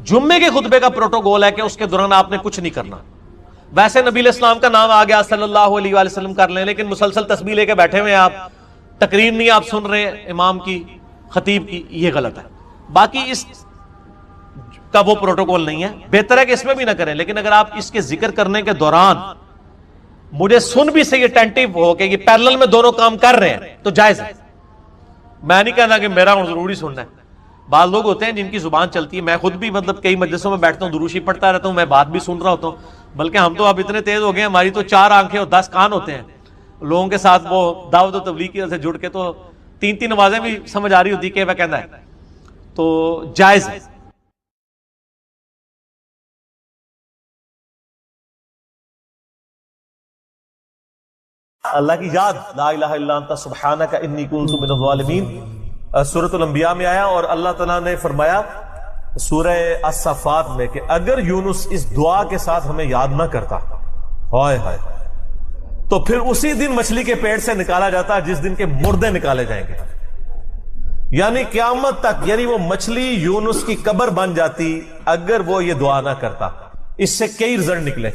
جمعے کے خطبے کا پروٹوکول ہے کہ اس کے دوران آپ نے کچھ نہیں کرنا. ویسے نبی علیہ السلام کا نام آ گیا صلی اللہ علیہ وآلہ وسلم کر لیں، لیکن مسلسل تسبیح لے کے بیٹھے ہوئے ہیں آپ، تقریر نہیں آپ سن رہے ہیں امام کی، خطیب کی، یہ غلط ہے. باقی اس کا وہ پروٹوکول نہیں ہے، بہتر ہے کہ اس میں بھی نہ کریں. لیکن اگر آپ اس کے ذکر کرنے کے دوران مجھے سن بھی صحیح اٹینٹیو ہو کہ یہ پیرلل میں دونوں کام کر رہے ہیں تو جائز ہے. میں نہیں کہنا کہ میرا ضروری سننا ہے. بعض لوگ ہوتے ہیں جن کی زبان چلتی ہے، میں خود بھی مطلب کئی مجلسوں میں بیٹھتا ہوں، درود شریف پڑھتا رہتا ہوں، میں بات بھی سن رہا ہوتا ہوں. بلکہ ہم تو اب اتنے تیز ہو گئے ہیں، ہماری تو 4 آنکھیں اور 10 کان ہوتے ہیں. لوگوں کے ساتھ وہ دعوت و تبلیغ کی وجہ سے جڑ کے تو 3 نمازیں بھی سمجھ آ رہی ہوتی کہ وہ کہنا ہے، تو جائز ہے. اللہ کی یاد، لا الہ الا انت سبحانک انی کنت من الظالمین، سورۃ الانبیاء میں آیا. اور اللہ تعالیٰ نے فرمایا سورہ الصافات میں کہ اگر یونس اس دعا کے ساتھ ہمیں یاد نہ کرتا ہائے ہائے تو پھر اسی دن مچھلی کے پیٹ سے نکالا جاتا جس دن کے مردے نکالے جائیں گے. یعنی قیامت تک، یعنی وہ مچھلی یونس کی قبر بن جاتی اگر وہ یہ دعا نہ کرتا. اس سے کئی رزلٹ نکلے.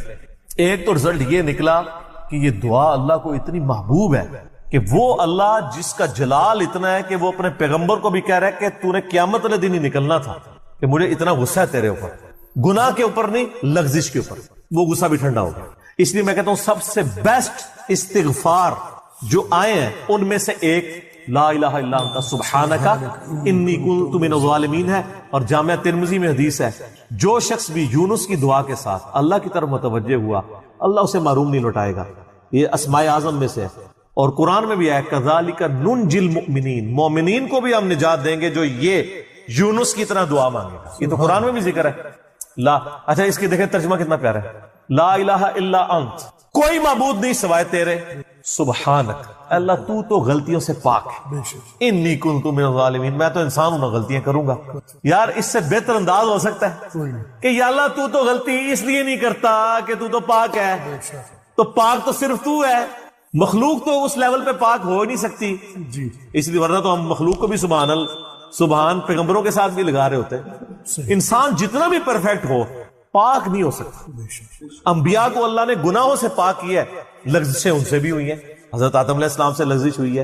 ایک تو رزلٹ یہ نکلا کہ یہ دعا اللہ کو اتنی محبوب ہے کہ وہ اللہ جس کا جلال اتنا ہے کہ وہ اپنے پیغمبر کو بھی کہہ رہا ہے کہ تو نے قیامت والے دن ہی نکلنا تھا، کہ مجھے اتنا غصہ ہے تیرے اوپر، گناہ کے اوپر نہیں، لغزش کے اوپر. وہ غصہ بھی ٹھنڈا ہو گیا. اس لیے میں کہتا ہوں سب سے بیسٹ استغفار جو آئے ہیں ان میں سے ایک لا الہ الا انت سبحانک انی کنت من الظالمین ہے، اور جامعہ ترمذی میں حدیث ہے جو شخص بھی یونس کی دعا کے ساتھ اللہ کی طرف متوجہ ہوا اللہ اسے محروم نہیں لوٹائے گا. یہ اسماء اعظم میں سے ہے. اور قرآن میں بھی ہے کذالک ننجی المؤمنین، مومنین کو بھی ہم نجات دیں گے جو یہ یونس کی طرح دعا مانگے گا. یہ تو قرآن میں بھی ذکر ہے. لا اچھا اس کی دیکھیں ترجمہ کتنا پیارا ہے. لا الہ الا انت، کوئی معبود نہیں سوائے تیرے، سبحانک اللہ تو غلطیوں سے پاک ہے، انی کنت من الظالمین میں تو انسان ہوں نہ غلطیاں کروں گا. یار اس سے بہتر انداز ہو سکتا ہے کہ یا اللہ تو غلطی اس لیے نہیں کرتا کہ تو پاک ہے، تو پاک تو صرف تو ہے، مخلوق تو اس لیول پہ پاک ہو نہیں سکتی. اس لیے ورنہ تو ہم مخلوق کو بھی سبحان پیغمبروں کے ساتھ بھی لگا رہے ہوتے ہیں. انسان جتنا بھی پرفیکٹ ہو پاک نہیں ہو سکتا. انبیاء کو اللہ نے گناہوں سے پاک کیا ہے، لغزشیں ان سے بھی ہوئی ہیں. حضرت آدم علیہ السلام سے لغزش ہوئی ہے،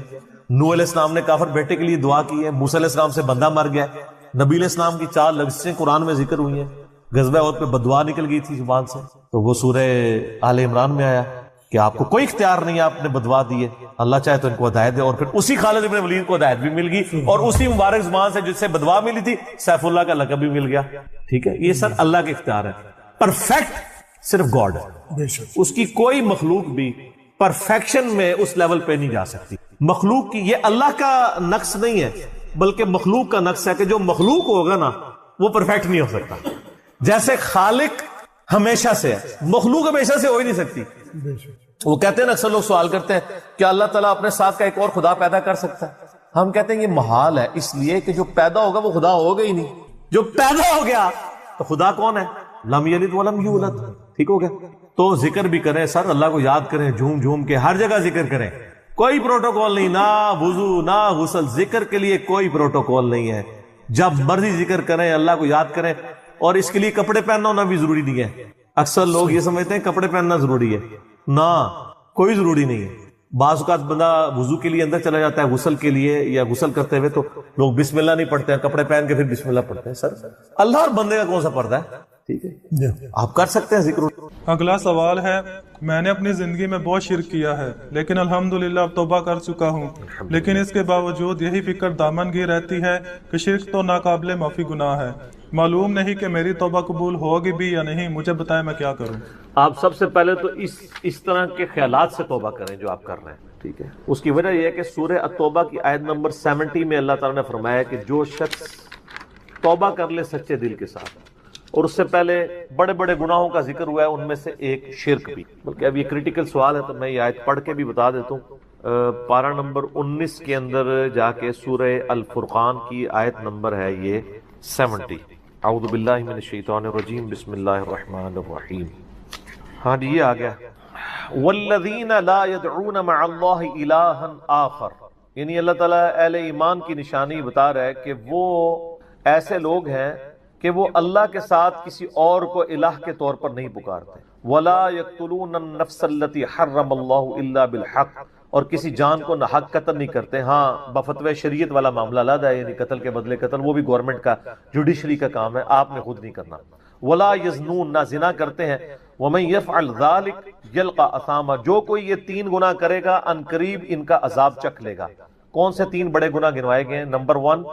نوح علیہ السلام نے کافر بیٹے کے لیے دعا کی ہے، موسیٰ علیہ السلام سے بندہ مر گیا، نبی علیہ السلام کی 4 لغزشیں قرآن میں ذکر ہوئی ہیں. غزوہ احد پہ بددعا نکل گئی تھی زبان سے، تو وہ سورہ آل عمران میں آیا کہ آپ کو کوئی اختیار نہیں ہے، آپ نے بددعا دی ہے، اللہ چاہے تو ان کو ہدایت دے. اور پھر اسی خالد ابن ولید کو ہدایت بھی مل گئی، اور اسی مبارک زبان سے جس سے بددعا ملی تھی سیف اللہ کا لقب بھی مل گیا. ٹھیک ہے، یہ سر اللہ کے اختیار ہے. پرفیکٹ صرف گاڈ ہے، اس کی کوئی مخلوق بھی پرفیکشن میں اس لیول پہ نہیں جا سکتی. مخلوق کی یہ اللہ کا نقص نہیں ہے بلکہ مخلوق کا نقص ہے کہ جو مخلوق ہوگا نا وہ پرفیکٹ نہیں ہو سکتا. جیسے خالق ہمیشہ سے ہے، مخلوق ہمیشہ سے ہو ہی نہیں سکتی. وہ کہتے ہیں نا اکثر لوگ سوال کرتے ہیں کہ اللہ تعالیٰ اپنے ساتھ کا ایک اور خدا پیدا کر سکتا ہے. ہم کہتے ہیں یہ محال ہے، اس لیے کہ جو پیدا ہوگا وہ خدا ہوگا ہی نہیں. جو پیدا ہو گیا تو خدا کون ہے؟ لم یلد ولم یولد. ٹھیک ہو گیا. تو ذکر بھی کریں سر، اللہ کو یاد کریں جھوم جھوم کے، ہر جگہ ذکر کریں. کوئی پروٹوکول نہیں، نہ وضو نہ غسل، ذکر کے لیے کوئی پروٹوکول نہیں ہے. جب مرضی ذکر کریں، اللہ کو یاد کریں. اور اس کے لیے کپڑے پہننا ہونا بھی ضروری نہیں ہے. اکثر لوگ یہ سمجھتے ہیں کپڑے پہننا ضروری ہے، نہ کوئی ضروری نہیں ہے. بعض اوقات بندہ وضو کے لیے اندر چلا جاتا ہے غسل کے لیے یا غسل کرتے ہوئے، تو لوگ بسم اللہ نہیں پڑھتے ہیں، کپڑے پہن کے پھر بسم اللہ پڑھتے ہیں. سر اللہ اور بندے کا کون سا پردہ ہے؟ ٹھیک ہے، آپ کر سکتے ہیں ذکر. اگلا سوال ہے، میں نے اپنی زندگی میں بہت شرک کیا ہے لیکن الحمدللہ اب توبہ کر چکا ہوں، لیکن اس کے باوجود یہی فکر دامن گیر رہتی ہے کہ شرک تو ناقابل معافی گناہ ہے. معلوم نہیں کہ میری توبہ قبول ہوگی بھی یا نہیں، مجھے بتائیں میں کیا کروں. آپ سب سے پہلے تو اس طرح کے خیالات سے توبہ کریں جو آپ کر رہے ہیں. ٹھیک ہے، اس کی وجہ یہ ہے کہ سورہ التوبہ کی آیت نمبر 70 میں اللہ تعالیٰ نے فرمایا کہ جو شخص توبہ کر لے سچے دل کے ساتھ، اور اس سے پہلے بڑے بڑے گناہوں کا ذکر ہوا ہے، ان میں سے ایک شرک بھی. بلکہ اب یہ کریٹیکل سوال ہے تو میں یہ آیت پڑھ کے بھی بتا دیتا ہوں. پارہ نمبر 19 کے اندر جا کے سورہ الفرقان کی آیت نمبر ہے یہ 70. اعوذ باللہ من الشیطان الرجیم، بسم اللہ الرحمن الرحیم. ہاں جی یہ آ گیا، والذین لا يدعون مع اللہ الہا آخر. یعنی اللہ تعالیٰ اہل ایمان کی نشانی بتا رہا ہے کہ وہ ایسے لوگ ہیں کہ وہ اللہ کے ساتھ کسی اور کو الہ کے طور پر نہیں پکارتے. وَلَا يَقْتُلُونَ النَّفْسَ الَّتِي حَرَّمَ اللَّهُ إِلَّا بِالْحَقِّ. اور کسی جان کو ناحق قتل نہیں کرتے. ہاں بفتوی شریعت والا معاملہ علیحدہ ہے، یعنی قتل کے بدلے قتل، وہ بھی گورنمنٹ کا جوڈیشری کا کام ہے، آپ نے خود نہیں کرنا. وَلَا يَزْنُونَ، نہ زنا کرتے ہیں. وَمَنْ يَفْعَلْ ذَلِكَ يَلْقَى أَثَامًا. جو کوئی یہ 3 گناہ کرے گا ان قریب ان کا عذاب چکھ لے گا. کون سے 3 بڑے گناہ گنوائے گئے ہیں؟ نمبر 1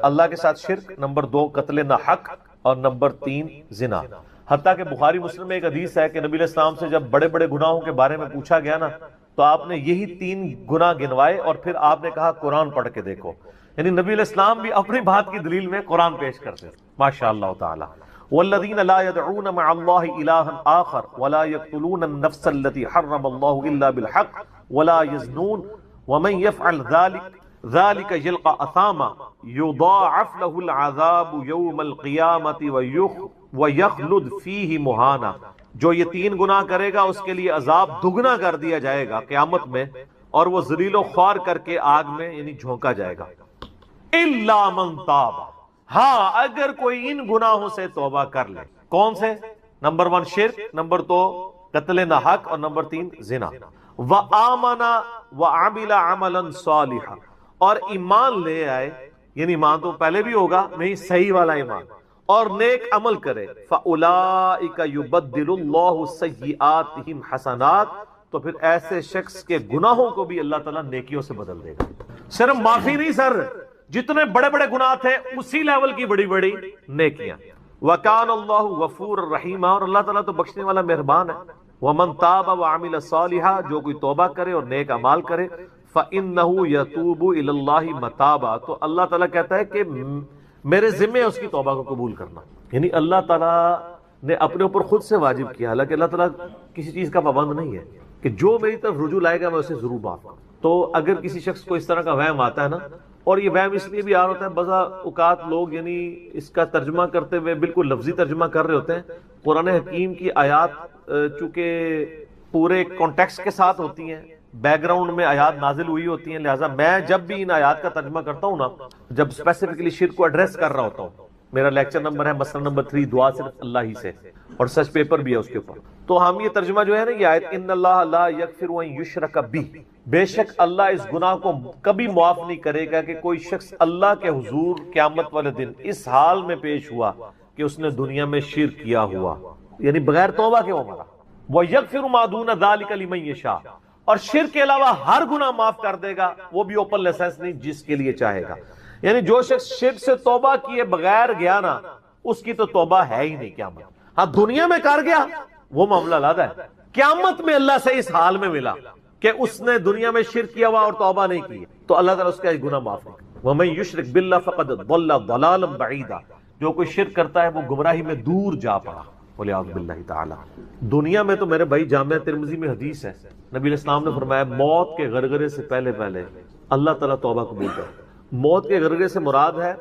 اللہ کے ساتھ شرک، نمبر 2 قتل ناحق، اور نمبر 3 زنا. حتیٰ کہ بخاری مسلم میں ایک حدیث ہے کہ نبی علیہ السلام سے جب بڑے بڑے گناہوں کے بارے میں پوچھا گیا نا تو آپ نے یہی 3 گناہ گنوائے اور پھر آپ نے کہا قرآن پڑھ کے دیکھو. یعنی نبی علیہ السلام بھی اپنی بات کی دلیل میں قرآن پیش کرتے ہیں. ماشاء اللہ تعالی. والذین لا يدعون مع اللہ الہا آخر ولا يقتلون النفس التي حرم اللہ الا بالحق ولا يزنون ومن يفعل ذلك يلقى اثاما يضاعف له العذاب يوم القيامة ويخلد فيه مهانا. جو یہ 3 گناہ کرے گا اس کے لیے عذاب دگنا کر دیا جائے گا قیامت میں، اور وہ ذلیل و خوار کر کے آگ میں یعنی جھونکا جائے گا. الا من تاب. ہاں اگر کوئی ان گناہوں سے توبہ کر لے. کون سے؟ نمبر 1 شرک، نمبر 2 قتل ناحق، اور نمبر 3 زنا. وآمن وعمل عملا صالحا، اور ایمان لے آئے، یعنی ایمان تو پہلے بھی ہوگا نہیں، صحیح والا ایمان، اور نیک عمل کرے. فَأُولَئِكَ يُبَدِّلُ اللَّهُ سَيِّئَاتِهِمْ حَسَنَاتٍ. تو پھر ایسے شخص کے گناہوں کو بھی اللہ تعالیٰ نیکیوں سے بدل دے گا. صرف معافی نہیں سر، جتنے بڑے بڑے گناہ تھے اسی لیول کی بڑی بڑی نیکیاں. وَكَانَ اللَّهُ غَفُورًا رَحِيمًا، اور اللہ تعالیٰ تو بخشنے والا مہربان ہے. وَمَن تَابَ وَعَمِلَ صَالِحًا، جو کوئی توبہ کرے اور نیک اعمال کرے، فَإِنَّهُ يَتُوبُ إِلَى اللَّهِ مَتَابًا، تو اللہ تعالیٰ کہتا ہے کہ میرے ذمے ہے اس کی توبہ کو قبول کرنا. یعنی اللہ تعالیٰ نے اپنے اوپر خود سے واجب کیا، حالانکہ اللہ تعالیٰ کسی چیز کا پابند نہیں ہے کہ جو میری طرف رجوع لائے گا میں اسے ضرور معاف کروں. تو اگر کسی شخص کو اس طرح کا وہم آتا ہے نا، اور یہ وہم اس لیے بھی آ رہا ہوتا ہے، بعض اوقات لوگ یعنی اس کا ترجمہ کرتے ہوئے بالکل لفظی ترجمہ کر رہے ہوتے ہیں. قرآن حکیم کی آیات چونکہ پورے کانٹیکسٹ کے ساتھ ہوتی ہیں، بیک گراؤنڈ میں آیات نازل ہوئی ہوتی ہیں، لہٰذا میں جب بھی ان آیات کا ترجمہ کرتا ہوں نا، جب اسپیسیفکلی شرک کو ایڈریس کر رہا ہوتا ہوں، میرا لیکچر نمبر ہے مسئلہ نمبر 3، دعا صرف اللہ ہی سے، اور سچ پیپر بھی ہے اس کے اوپر، تو ہم یہ ترجمہ جو ہے نا یہ آیت ان اللہ لا یغفر ان یشرک بہ، بے شک اللہ اس گناہ کو کبھی معاف نہیں کرے گا کہ کوئی شخص اللہ کے حضور قیامت والے دن اس حال میں پیش ہوا کہ اس نے دنیا میں شرک کیا ہوا، یعنی بغیر توبہ کے وہ مرا. وَيَغْفِرُ مَا دُونَ ذَلِكَ لِمَن يَشَاءُ، اور شرک کے علاوہ ہر گناہ معاف کر دے گا، وہ بھی اوپن لائسنس نہیں، جس کے لیے چاہے گا. یعنی جو شخص شرک سے توبہ کیے بغیر گیا نا، اس کی تو توبہ ہے ہی نہیں قیامت. ہاں دنیا میں کر گیا وہ معاملہ علیحدہ ہے، قیامت میں اللہ سے اس حال میں ملا کہ اس نے دنیا میں شرک کیا ہوا اور توبہ نہیں کی، تو اللہ تعالیٰ اس کا گناہ معاف نہیں. وَمَن يُشْرِكْ بِاللَّهِ فَقَدْ ضَلَّ ضَلَالًا بَعِيدًا، جو کوئی شرک کرتا ہے وہ گمراہی میں دور جا پڑا. وَلِعَوْذُ بِاللَّهِ تَعَالَى. دنیا میں تو میرے بھائی جامعہ ترمذی میں حدیث ہے، نبی علیہ السلام نے فرمایا موت کے غرغرے سے پہلے اللہ تعالیٰ توبہ قبول کرتا ہے. موت کے غرغرے سے مراد ہے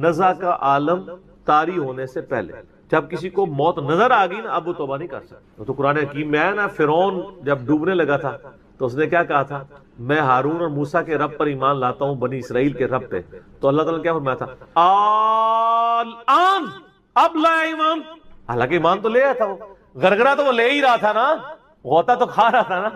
نزع کا عالم طاری ہونے سے پہلے. جب کسی کو موت نظر آ گئی نا، اب وہ توبہ نہیں کر سکتا. تو قرآن حکیم میں ہے نا، فرعون جب ڈوبنے لگا تھا تو اس نے کیا کہا تھا، میں ہارون اور موسیٰ کے رب پر ایمان لاتا ہوں، بنی اسرائیل کے رب پہ. تو اللہ تعالیٰ نے کیا فرمایا تھا، الآن، اب لایا ایمان. حالانکہ ایمان تو لے آیا تھا، وہ غرغرہ تو وہ لے ہی رہا تھا نا، غوطہ تو کھا رہا تھا نا.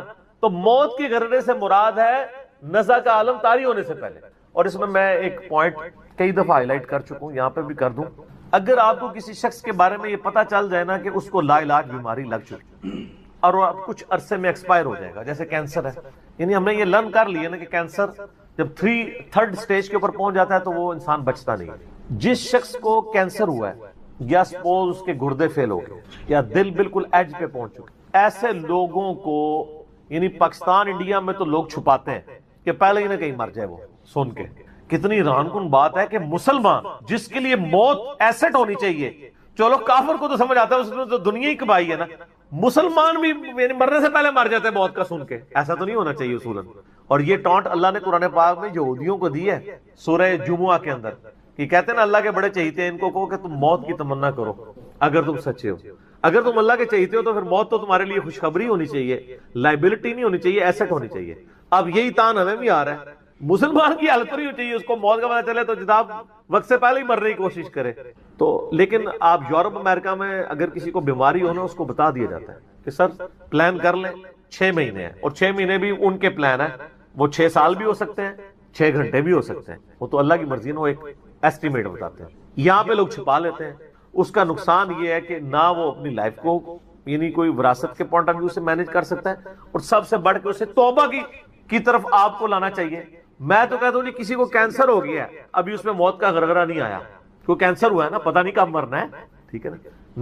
تو موت کے غرغرے سے مراد ہے نزع کا عالم طاری ہونے سے پہلے. اور اس میں ایک پوائنٹ کئی دفعہ ہائی لائٹ کر چکا ہوں، یہاں پہ بھی کر دوں. اگر آپ کو کسی شخص کے بارے میں یہ پتا چل جائے نا کہ اس کو لا علاج بیماری لگ چکی اور وہ کچھ عرصے میں ایکسپائر ہو جائے گا، جیسے کینسر ہے، یعنی ہم نے یہ لرن کر لیا نا کہ کینسر جب 3rd سٹیج کے اوپر پہنچ جاتا ہے تو وہ انسان بچتا نہیں. جس شخص کو کینسر ہوا ہے یا سپوز اس کے گردے فیل ہو گئے یا دل بالکل ایج پہ پہنچ چکے، ایسے لوگوں کو یعنی پاکستان انڈیا میں تو لوگ چھپاتے ہیں کہ پہلے ہی نہ کہیں مر جائے. وہ سن کے کتنی حیران کن بات ہے کہ مسلمان جس کے لیے موت ایسٹ ہونی چاہیے، چلو کافر کو تو سمجھ آتا ہے، اس نے تو دنیا ہی کمائی ہے نا، مسلمان بھی یعنی مرنے سے پہلے مر جاتے ہیں موت کا سن کے. ایسا تو نہیں ہونا چاہیے اصولاً. اور یہ ٹانٹ اللہ نے قرآن پاک میں یہودیوں کو دی ہے سورہ جمعہ کے اندر، کہ کہتے ہیں نا اللہ کے بڑے چہیتے ہیں، ان کو کہو کہ تم موت کی تمنا کرو اگر تم سچے ہو. اگر تم اللہ کے چہیتے ہو تو پھر موت تو تمہارے لیے خوشخبری ہونی چاہیے، لائبلٹی نہیں ہونی چاہیے، ایسٹ ہونی چاہیے. اب یہی تان ہمیں بھی آ رہا ہے، مسلمان کی حالت نہیں ہونی چاہیے، اس کو موت کا پتہ چلے تو جناب وقت سے پہلے ہی مرنے کی کوشش کرے. تو لیکن آپ یورپ امریکہ میں اگر کسی کو بیماری ہونا اس کو بتا دیا جاتا ہے کہ سر پلان کر لیں 6 مہینے ہیں، اور 6 مہینے بھی ان کے پلان ہے، وہ 6 سال بھی ہو سکتے ہیں، 6 گھنٹے بھی ہو سکتے ہیں، وہ تو اللہ کی مرضی ہے، وہ ایک ایسٹیمیٹ بتاتے ہیں. یہاں پہ لوگ چھپا لیتے ہیں. اس کا نقصان یہ ہے کہ نہ وہ اپنی لائف کو یعنی کوئی وراثت کے پوائنٹ آف ویو سے مینج کر سکتا ہے، اور سب سے بڑھ کے اسے توبہ کی طرف آپ کو لانا چاہیے. میں تو کہتا ہوں جی کسی کو کینسر ہو گیا ہے، ابھی اس میں موت کا غرغرہ نہیں آیا، کوئی کینسر ہوا ہے نا، پتہ نہیں کب مرنا ہے، ٹھیک ہے نا،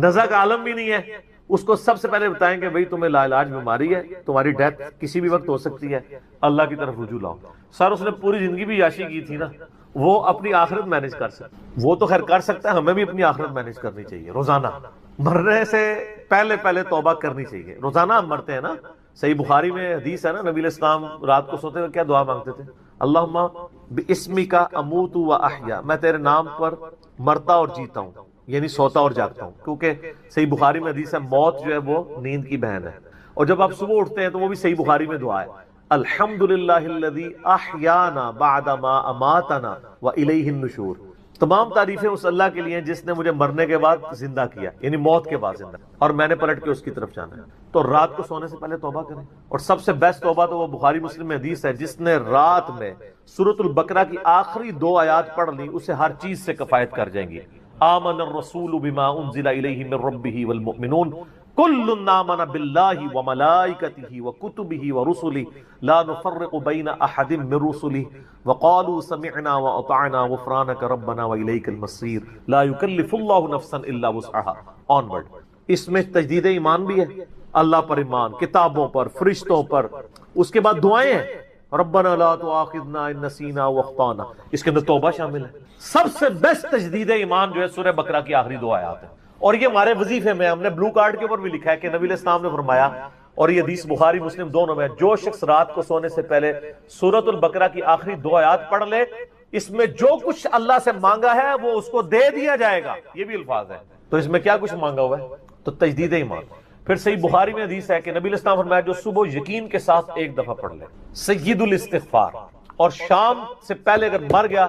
نزع کا عالم بھی نہیں ہے، اس کو سب سے پہلے بتائیں کہ بھئی تمہیں لا علاج بیماری ہے، تمہاری ڈیتھ کسی بھی وقت ہو سکتی ہے، اللہ کی طرف رجوع لاؤ. سر اس نے پوری زندگی بھی عیاشی کی تھی نا، وہ اپنی آخرت مینج کر سکتا، وہ تو خیر کر سکتا ہے، ہمیں بھی اپنی آخرت مینج کرنی چاہیے. روزانہ مرنے سے پہلے توبہ کرنی چاہیے. روزانہ ہم مرتے ہیں نا، صحیح بخاری میں حدیث ہے نا، نبی علیہ السلام رات کو سوتے ہوئے کیا دعا مانگتے تھے، اللہم باسمک اموت و احیا، میں تیرے نام پر مرتا اور جیتا ہوں، یعنی سوتا اور جاگتا ہوں. کیونکہ صحیح بخاری میں حدیث ہے موت جو ہے وہ نیند کی بہن ہے. اور جب آپ صبح اٹھتے ہیں تو وہ بھی صحیح بخاری میں دعا ہے، الحمدللہ الذی احیانا بعد ما اماتنا والیہ النشور. تمام تعریفیں اس اللہ کے لیے ہیں جس نے مجھے مرنے کے بعد زندہ کیا، یعنی موت کے بعد زندہ، اور میں نے پلٹ کے اس کی طرف جانا ہے. تو رات کو سونے سے پہلے توبہ کریں. اور سب سے بیسٹ توبہ تو وہ بخاری مسلم میں حدیث ہے، جس نے رات میں سورۃ البقرہ کی آخری 2 آیات پڑھ لی اسے ہر چیز سے کفایت کر جائیں گی. آمن الرسول بما انزل الیہ من ربہ والمؤمنون کل آمن باللہ وملائکتہ وکتبہ ورسلہ لا نفرق بین احد من رسلہ وقالوا سمعنا واطعنا غفرانک ربنا والیک المصیر لا یکلف اللہ نفسا الا وسعها. آنورڈ. اس میں تجدید ایمان بھی ہے، اللہ پر ایمان، کتابوں پر، فرشتوں پر. اس کے بعد دعائیں ہیں، ربنا لا تؤاخذنا ان نسینا واخطانا. اس کے اندر توبہ شامل ہے. سب سے بیسٹ تجدید ایمان جو ہے سورہ بقرہ کی آخری دو آیات ہیں، اور یہ ہمارے وظیفے میں ہم نے بلو کارڈ کے اوپر بھی لکھا ہے کہ نبی علیہ السلام نے فرمایا، اور یہ حدیث بخاری مسلم دونوں میں، جو شخص رات کو سونے سے پہلے سورۃ البقرہ کی آخری دو آیات پڑھ لے، اس میں جو کچھ اللہ سے مانگا ہے وہ اس کو دے دیا جائے گا. یہ بھی الفاظ ہے. تو اس میں کیا کچھ مانگا ہوا ہے؟ تو تجدید ایمان. پھر صحیح بخاری میں حدیث ہے کہ نبی علیہ السلام فرمایا جو صبح یقین کے ساتھ ایک دفعہ پڑھ لے سید الاستغفار، اور شام سے پہلے اگر مر گیا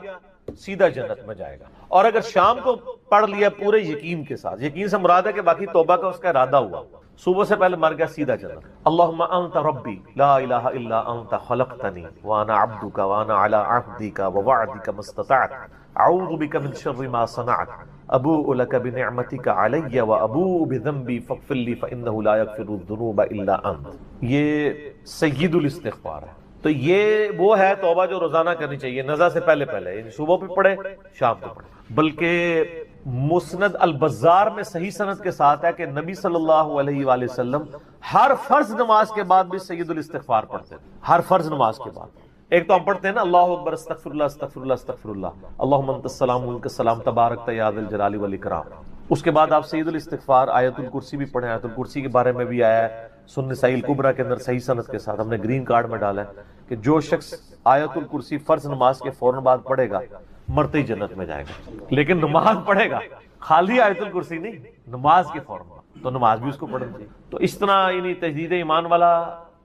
سیدھا جنت میں جائے گا. اور اگر شام کو پڑھ لیا پورے یقین کے ساتھ، یقین سے مراد ہے کہ باقی توبہ کا اس کا ارادہ ہوا، صبح سے پہلے مر گیا سیدھا جنت. اللہم انت ربی لا الہ الا انت خلقتنی وانا عبدک وانا علی عہدک ووعدک ما استطعت اعوذ بک من شر ما صنعت ابوء لک بنعمتک علی وابوء بذنبی فاغفر لی فانہ لا یغفر الذنوب الا انت. یہ سید الاستغفار ہے. تو یہ وہ ہے توبہ جو روزانہ کرنی چاہیے، نزا سے پہلے پہلے، یعنی صبح بھی پڑھے شام کو پڑھے. بلکہ مسند البزار میں صحیح سند کے ساتھ ہے کہ نبی صلی اللہ علیہ وآلہ وسلم ہر فرض نماز کے بعد بھی سید الاستغفار پڑھتے تھے. ہر فرض نماز کے بعد ایک تو ہم پڑھتے ہیں نا اللہ اکبر استغفر اللہ استغفر اللہ استغفر اللہ اللہم انت السلام منک السلام تبارک یا ذا الجلال والاکرام. اس کے بعد آپ سید الاستغفار آیت الکرسی بھی پڑھیں. آیت الکرسی کے بارے میں بھی آیا ہے سنن نسائی الکبریٰ کے اندر صحیح سند کے ساتھ، ہم نے گرین کارڈ میں ڈالا ہے کہ جو شخص آیت الکرسی فرض نماز کے فوراً بعد پڑھے گا مرتے ہی جنت میں جائے گا. لیکن نماز پڑھے گا، خالی آیت الکرسی نہیں، نماز کے فوراً بعد، تو نماز بھی اس کو پڑھنی چاہیے. تو اس طرح یعنی تجدید ایمان والا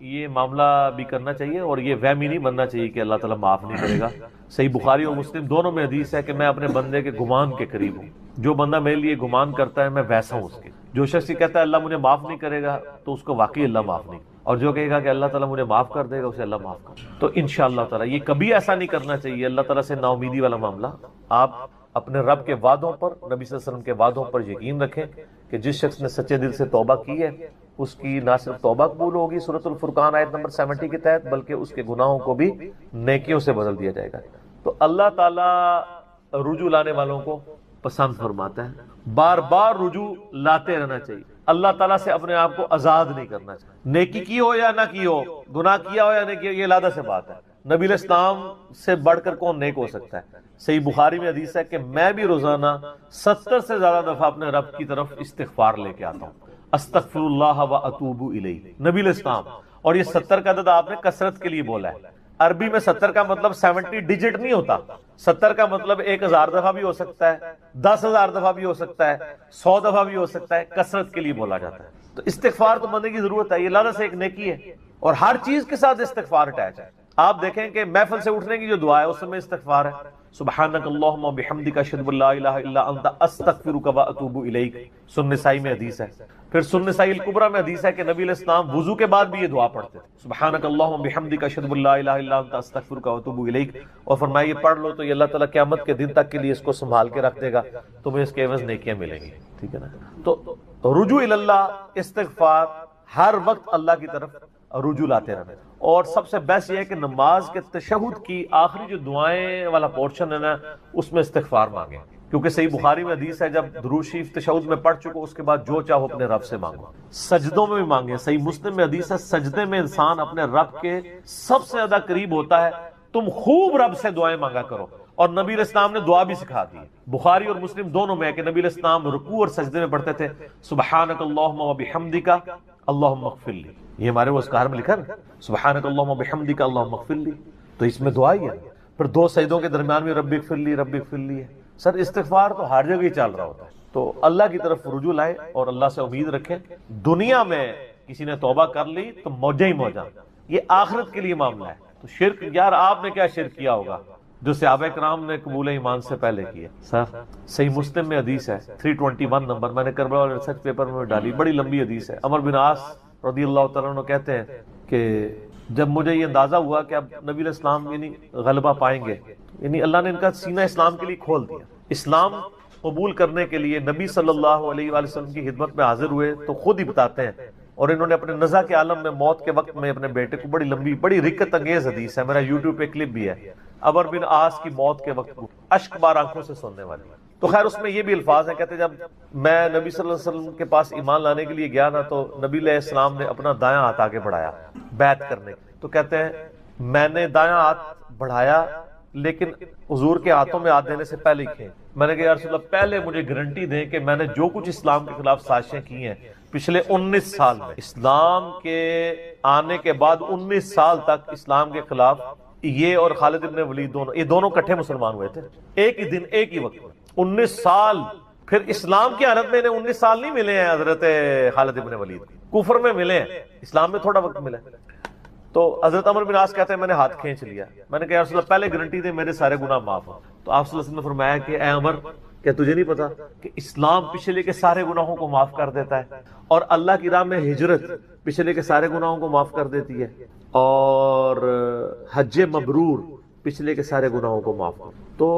یہ معاملہ بھی کرنا چاہیے، اور یہ وہمی نہیں بننا چاہیے کہ اللہ تعالیٰ معاف نہیں کرے گا. صحیح بخاری اور مسلم دونوں میں حدیث ہے کہ میں اپنے بندے کے گمان کے قریب ہوں. جو بندہ میرے لیے گمان کرتا ہے میں ویسا ہوں اس کے. جو شخص یہ کہتا ہے اللہ مجھے معاف نہیں کرے گا تو اس کو واقعی اللہ معاف نہیں، اور جو کہے گا کہ اللہ تعالیٰ مجھے معاف کر دے گا اسے اللہ معاف کر. تو انشاءاللہ تعالیٰ یہ کبھی ایسا نہیں کرنا چاہیے اللہ تعالیٰ سے نا امیدی والا معاملہ. آپ اپنے رب کے وعدوں پر، نبی صلی اللہ علیہ وسلم کے وعدوں پر یقین رکھیں کہ جس شخص نے سچے دل سے توبہ کی ہے اس کی نہ صرف توبہ قبول ہوگی سورۃ الفرقان آیت نمبر 70 کے تحت، بلکہ اس کے گناہوں کو بھی نیکیوں سے بدل دیا جائے گا. تو اللہ تعالیٰ رجوع لانے والوں کو پسند فرماتا ہے. بار بار رجوع لاتے رہنا چاہیے. اللہ تعالیٰ سے اپنے آپ کو آزاد نہیں کرنا چاہیے. نیکی کی ہو یا نہ کی ہو، گناہ کیا ہو یا نہیں کیا، یہ علیحدہ سے بات ہے. نبی علیہ السلام سے بڑھ کر کون نیک ہو سکتا ہے؟ صحیح بخاری میں حدیث ہے کہ میں بھی روزانہ 70 سے زیادہ دفعہ اپنے رب کی طرف استغفار لے کے آتا ہوں. استغفر اللہ و اتوب الیہ، نبی علیہ السلام. اور یہ 70 کا عدد آپ نے کثرت کے لیے بولا ہے. عربی میں 70 کا مطلب 70 ڈیجٹ نہیں ہوتا. 70 کا مطلب 1000 دفعہ بھی ہو سکتا ہے، 10,000 دفعہ بھی ہو سکتا ہے، 100 دفعہ بھی ہو سکتا ہے. کثرت کے لیے بولا جاتا ہے. تو استغفار تو بندے کی ضرورت ہے، یہ اللہ سے ایک نیکی ہے، اور ہر چیز کے ساتھ استغفار اٹیچ ہے. آپ دیکھیں کہ محفل سے اٹھنے کی جو دعا ہے اس میں استغفار ہے. سبحانک اللہم وبحمدک اشہد ان لا الہ الا انت استغفرک واتوب الیک، سنن نسائی میں حدیث ہے. پھر سنن نسائی الکبریٰ میں حدیث ہے کہ نبی علیہ السلام وضو کے بعد بھی یہ دعا پڑھتے تھے، سبحانک اللہم وبحمدک اشہد ان لا الہ الا انت استغفرک واتوب الیک. اور فرمایا یہ پڑھ لو تو یہ اللہ تعالیٰ قیامت کے دن تک کے لیے اس کو سنبھال کے رکھ دے گا، تمہیں اس کے عوض نیکیاں ملیں گی. ٹھیک ہے نا؟ تو رجوع اللہ، استغفار، ہر وقت اللہ کی طرف رجوع لاتے رہنا. اور سب سے بیسٹ یہ ہے کہ نماز کے تشہد کی آخری جو دعائیں والا پورشن ہے نا اس میں استغفار مانگیں، کیونکہ صحیح بخاری میں حدیث ہے جب درود شریف تشہد میں پڑھ چکو اس کے بعد جو چاہو اپنے رب سے مانگو. سجدوں میں بھی مانگیں. صحیح مسلم میں حدیث ہے سجدے میں انسان اپنے رب کے سب سے زیادہ قریب ہوتا ہے. تم خوب رب سے دعائیں مانگا کرو. اور نبی علیہ السلام نے دعا بھی سکھا دی. بخاری اور مسلم دونوں میں ہے کہ نبی علیہ السلام رکوع اور سجدے میں پڑھتے تھے سبحانک اللہم وبحمدک اللہم اغفر لی. یہ ہمارے وہ اذکار میں لکھا نا سبحانک اللہم وبحمدک اللہم اغفر لی، تو اس میں دعا ہی ہے. پھر دو سجدوں کے درمیان میں رب اغفر لی رب اغفر لی ہے. سر استغفار تو ہر جگہ ہی چل رہا ہوتا ہے. تو اللہ کی طرف رجوع لائیں اور اللہ سے امید رکھیں. دنیا میں کسی نے توبہ کر لی تو موجہ ہی موجہ، یہ آخرت کے لیے معاملہ ہے. تو شرک، یار آپ نے کیا شرک کیا ہوگا جو صحابہ کرام نے قبول ایمان سے پہلے کیا؟ سر صحیح مسلم میں حدیث ہے 321 نمبر، میں نے کربلا والے ریسرچ پیپر میں ڈالی، بڑی لمبی حدیث ہے. عمر بن عاص رضی اللہ تعالیٰ عنہ کہتے ہیں کہ جب مجھے یہ اندازہ ہوا کہ اب نبی علیہ السلام یعنی غلبہ پائیں گے، یعنی اللہ نے ان کا سینہ اسلام کے لیے کھول دیا، اسلام قبول کرنے کے لیے نبی صلی اللہ علیہ وآلہ وسلم کی خدمت میں حاضر ہوئے تو خود ہی بتاتے ہیں، اور انہوں نے اپنے نزع کے عالم میں موت کے وقت میں اپنے بیٹے کو، بڑی لمبی بڑی رکت انگیز حدیث ہے، میرا یوٹیوب پہ کلپ بھی ہے، عمرو بن عاص کی موت کے وقت اشک بار آنکھوں سے سننے والی. تو خیر اس میں یہ بھی الفاظ ہیں، کہتے ہیں جب میں نبی صلی اللہ علیہ وسلم کے پاس ایمان لانے کے لیے گیا نا تو نبی علیہ السلام نے اپنا دایاں ہاتھ آگے بڑھایا بیعت کرنے. تو کہتے ہیں میں نے دایاں ہاتھ بڑھایا لیکن حضور کے ہاتھوں میں ہاتھ دینے سے پہلے ہی میں نے کہا یا رسول اللہ پہلے مجھے گارنٹی دیں کہ میں نے جو کچھ اسلام کے خلاف سازشیں کی ہیں پچھلے 19 سال میں، اسلام کے آنے کے بعد 19 سال تک اسلام کے خلاف یہ اور خالد ابن ولید دونوں کٹھے مسلمان ہوئے تھے ایک ہی دن ایک ہی وقت میں. 19 سال پھر اسلام کی حالت میں انہیں 19 سال نہیں ملے ہیں حضرت خالد ابن ولید، کفر میں ملے ہیں، اسلام میں تھوڑا وقت ملا. تو حضرت عمرو بن عاص کہتے ہیں میں نے ہاتھ کھینچ لیا، میں نے کہا یا رسول اللہ پہلے گارنٹی دے میرے سارے گناہ معاف ہوں. تو آپ صلی اللہ علیہ وسلم نے فرمایا کہ اے عمر کیا تجھے نہیں پتا کہ اسلام پچھلے کے سارے گناہوں کو معاف کر دیتا ہے، اور اللہ کی راہ میں ہجرت پچھلے کے سارے گناہوں کو معاف کر دیتی ہے، اور حج مبرور پچھلے کے سارے گناہوں کو معاف کر. تو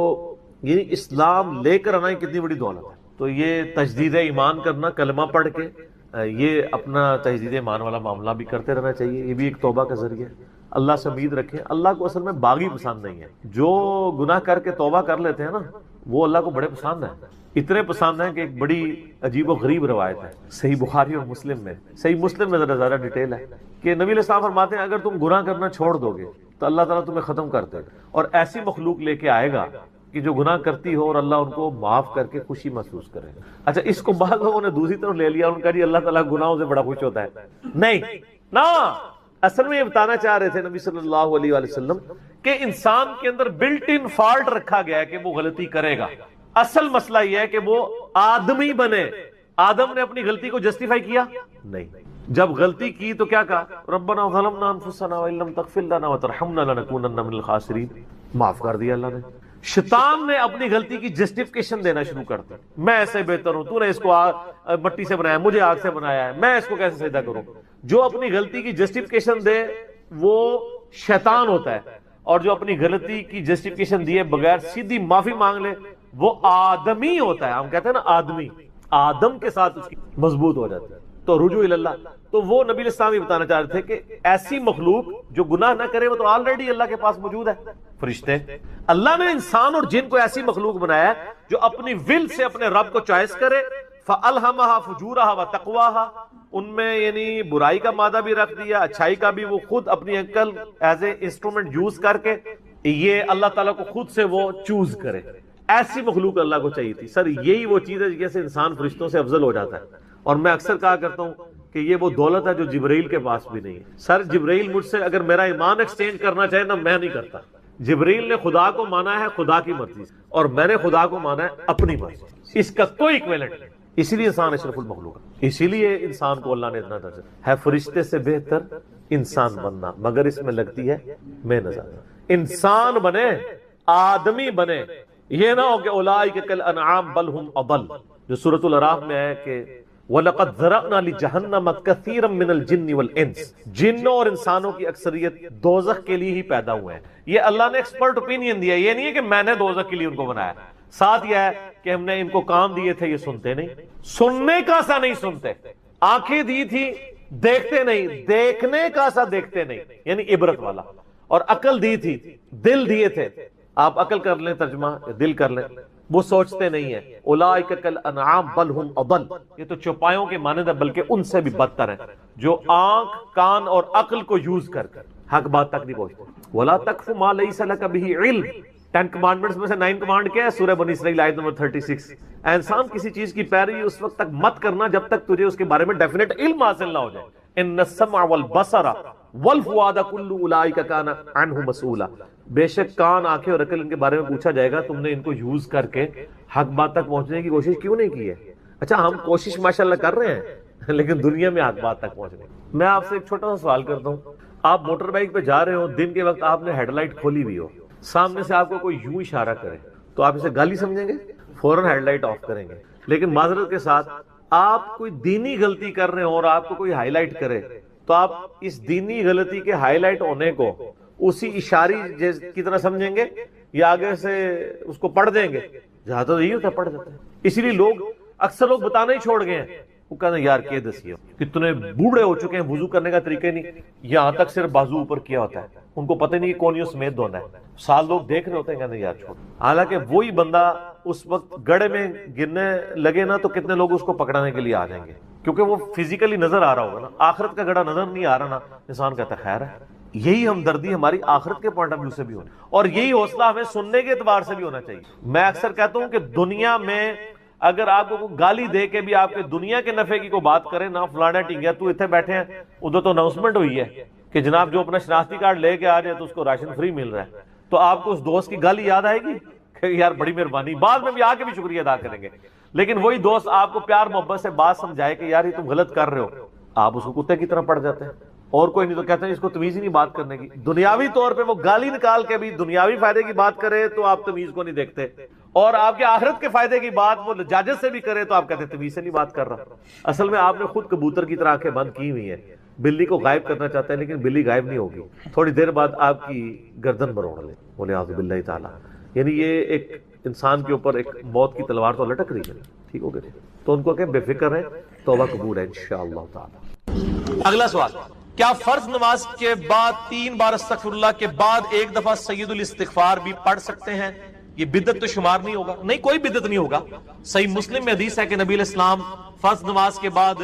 یہ اسلام لے کر آنا کتنی بڑی دولت ہے. تو یہ تجدید ایمان کرنا، کلمہ پڑھ کے یہ اپنا تجدید ایمان والا معاملہ بھی کرتے رہنا چاہیے، یہ بھی ایک توبہ کا ذریعہ ہے. اللہ سے امید رکھیں. اللہ کو اصل میں باغی پسند نہیں ہے، جو گناہ کر کے توبہ کر لیتے ہیں نا وہ اللہ کو بڑے پسند ہیں. اتنے پسند ہیں کہ ایک بڑی عجیب و غریب روایت ہے صحیح بخاری اور مسلم میں، صحیح مسلم میں ذرا زیادہ ڈیٹیل ہے کہ نبی علیہ السلام فرماتے ہیں اگر تم گناہ کرنا چھوڑ دو گے تو اللہ تعالیٰ تمہیں ختم کر دے گا، اور ایسی مخلوق لے کے آئے گا کہ جو گناہ کرتی ہو اور اللہ ان کو معاف کر کے خوشی محسوس کرے. اچھا اس کو بعض لوگوں نے دوسری طرف لے لیا، ان کا جی اللہ تعالیٰ گناہوں سے بڑا خوش ہوتا ہے. نہیں نا، اصل میں یہ بتانا چاہ رہے تھے نبی صلی اللہ علیہ وآلہ وسلم کہ انسان کے اندر بلٹ ان فالٹ رکھا گیا ہے کہ وہ غلطی کرے گا. اصل مسئلہ یہ ہے کہ وہ آدمی بنے. آدم نے اپنی غلطی کو جسٹیفائی کیا نہیں، جب غلطی کی تو کیا کہا ربنا ظلمنا انفسنا وان لم تغفر لنا وترحمنا لنکونن من الخاسرین. معاف کر دیا اللہ نے. شیطان نے اپنی غلطی کی جسٹیفیکیشن دینا شروع کر دی، میں ایسے بہتر ہوں، تو نے اس کو مٹی سے بنایا، مجھے آگ سے بنایا ہے، میں اس کو کیسے سجدہ کروں. جو اپنی غلطی کی جسٹیفیکیشن دے وہ شیطان ہوتا ہے، اور جو اپنی غلطی کی جسٹیفیکیشن دیے بغیر سیدھی معافی مانگ لے وہ آدمی ہوتا ہے. ہم کہتے ہیں نا آدمی، آدم کے ساتھ اس کی مضبوط ہو جاتی ہے. تو رجوع اللہ، تو وہ نبی علیہ السلام یہ بتانا چاہ رہے تھے کہ ایسی مخلوق جو گناہ نہ کرے وہ تو آلریڈی اللہ کے پاس موجود ہے. فرشتے، اللہ نے انسان اور جن کو ایسی مخلوق بنایا ہے جو اپنی ول سے اپنے رب کو چوائس کرے. فَأَلْهَمَهَا فُجُورَهَا وَتَقْوَاهَا، ان میں یعنی برائی کا مادہ بھی رکھ دیا، اچھائی کا بھی. وہ خود اپنی عقل ایز اے انسٹرومنٹ یوز کر کے یہ اللہ تعالیٰ کو خود سے وہ چوز کرے. ایسی مخلوق اللہ کو چاہیے تھی. سر یہی وہ چیز ہے جیسے انسان فرشتوں سے افضل ہو جاتا ہے. اور میں اکثر کہا کرتا ہوں کہ یہ وہ دولت ہے جو جبرائیل کے پاس بھی نہیں ہے. سر جبرائیل مجھ سے اگر میرا ایمان ایکسچینج کرنا چاہے نا میں نہیں کرتا. جبرائیل نے خدا کو مانا ہے خدا کی مرضی سے، اور میں نے خدا کو مانا ہے اپنی مرضی سے. اس کا کوئی ایکویلنٹ نہیں. اسی لیے انسان اشرف المخلوق ہے. اسی لیے انسان کو اللہ نے اتنا درجہ ہے فرشتے سے بہتر انسان بننا، مگر اس میں لگتی ہے محنت. انسان بنے، آدمی بنے. یہ نہ ہو کہ اولئک کالانعام بل هم اضل، جو سورۃ الاعراف میں ہے کہ وَلَقَدْ ذَرَأْنَا لِجَهَنَّمَ كَثِيرًا مِنَ الْجِنِّ وَالْإِنسِ، جنوں اور انسانوں کی اکثریت دوزخ کے لیے ہی پیدا ہوئے ہیں. یہ اللہ نے ایکسپرٹ اوپینین دیا، یہ نہیں ہے کہ میں نے دوزخ کے لیے ان کو بنایا. ساتھ یہ ہے کہ ہم نے ان کو کام دیے تھے، یہ سنتے نہیں، سننے کا سا نہیں سنتے. آنکھیں دی تھی دیکھتے نہیں، دیکھنے کا سا دیکھتے نہیں، یعنی عبرت والا. اور عقل دی تھی، دل دیے تھے. آپ عقل کر لیں ترجمہ، دل کر لیں، وہ سوچتے نہیں ہیں. اولئک کالانعام بل هم اضل، یہ تو چوپایوں کے مانند ہے بلکہ ان سے بھی بدتر ہیں، جو آنکھ کان اور عقل کو یوز کر حق بات تک نہیں پہنچتے. ولا تقف ما ليس لك به علم، 10 کمانڈمنٹس میں سے 9 کمانڈ کیا ہے؟ سورہ بنی اسرائیل آیت نمبر 36. انسان کسی چیز کی پیروی اس وقت تک مت کرنا جب تک تجھے اس کے بارے میں ڈیفینیٹ علم حاصل نہ ہو جائے. ان السمع والبصر والفؤاد كل اولئک كان عنه مسؤولا، بے شک کان، آنکھیں اور عقل ان کے بارے میں پوچھا جائے گا تم نے ان کو یوز کر کے حق بات تک پہنچنے کی کوشش کیوں نہیں کی ہے. اچھا ہم کوشش ماشاءاللہ کر رہے ہیں لیکن دنیا میں حق بات تک پہنچنے. میں آپ سے ایک چھوٹا سا سوال کرتا ہوں. آپ موٹر بائک پہ جا رہے ہو، دن کے وقت آپ نے ہیڈ لائٹ کھولی ہوئی ہو، سامنے سے آپ کو کوئی یوں اشارہ کرے تو آپ اسے گالی سمجھیں گے؟ فوراً ہیڈ لائٹ آف کریں گے. لیکن معذرت کے ساتھ آپ کوئی دینی غلطی کر رہے ہو اور آپ کو کوئی ہائی لائٹ کرے تو آپ اس دینی غلطی کے ہائی لائٹ ہونے کو اسی اشاری کی طرح سمجھیں گے یا آگے سے اس کو پڑھ دیں گے زیادہ تو یہی ہوتا ہے، پڑھ جاتے ہیں. اسی لیے لوگ اکثر لوگ بتانا ہی چھوڑ گئے ہیں. وہ کہتے ہیں یار کہ دسیے کتنے بوڑھے ہو چکے ہیں، وضو کرنے کا طریقہ نہیں، یہاں تک صرف بازو اوپر کیا ہوتا ہے، ان کو پتہ نہیں کہ کون سمیت دھونا ہے. سال لوگ دیکھ رہے ہوتے ہیں، کہتے ہیں یار چھوڑ. حالانکہ وہی بندہ اس وقت گڑھے میں گرنے لگے نا تو کتنے لوگ اس کو پکڑانے کے لیے آ جائیں گے، کیونکہ وہ فزیکلی نظر آ رہا ہوگا نا. آخرت کا گڑھا نظر نہیں آ رہا نا، انسان کہتا ہے خیر ہے. یہی ہمدردی ہماری آخرت کے پوائنٹ آف ویو سے بھی ہونی، اور یہی حوصلہ ہمیں سننے کے اعتبار سے بھی ہونا چاہیے. میں اکثر کہتا ہوں کہ دنیا میں اگر آپ کو گالی دے کے بھی آپ کے دنیا کے نفع کی کوئی بات کرے نا، فلانا ٹنگیا تو اتنے بیٹھے ہیں، ادھر تو اناؤنسمنٹ ہوئی ہے کہ جناب جو اپنا شناختی کارڈ لے کے آ جائے تو اس کو راشن فری مل رہا ہے، تو آپ کو اس دوست کی گالی یاد آئے گی کہ یار بڑی مہربانی، بعد میں بھی آ کے بھی شکریہ ادا کریں گے. لیکن وہی دوست آپ کو پیار محبت سے بات سمجھائے کہ یار یہ تم غلط کر رہے ہو، آپ اس کو کتے کی طرح پڑ جاتے ہیں، اور کوئی نہیں تو کہتے ہیں اس کو تمیز ہی نہیں بات کرنے کی. دنیاوی طور پہ وہ گالی نکال کے بھی دنیاوی فائدے کی بات کرے تو آپ تمیز کو نہیں دیکھتے، اور آپ کے آخرت کے فائدے کی بات وہ لجاجت سے بھی کرے تو آپ کہتے ہیں تمیز سے نہیں بات کر رہا. اصل میں آپ نے خود کبوتر کی طرح آنکھیں بند کی ہوئی ہیں، بلی کو غائب کرنا چاہتے ہیں لیکن بلی غائب نہیں ہوگی، تھوڑی دیر بعد آپ کی گردن مروڑ لے. بولے اعوذ باللہ تعالیٰ. یعنی یہ ایک انسان کے اوپر ایک موت کی تلوار تو لٹک رہی ہے. ٹھیک ہو گئے تو ان کو کہ بے فکر رہیں، توبہ قبول ہے انشاءاللہ تعالی. اگلا سوال، کیا فرض نماز کے بعد 3 بار استغفر اللہ کے بعد ایک دفعہ سید الاستغفار بھی پڑھ سکتے ہیں؟ یہ بدعت تو شمار نہیں ہوگا؟ نہیں، کوئی بدعت نہیں ہوگا. صحیح مسلم میں حدیث ہے کہ نبی علیہ السلام فرض نماز کے بعد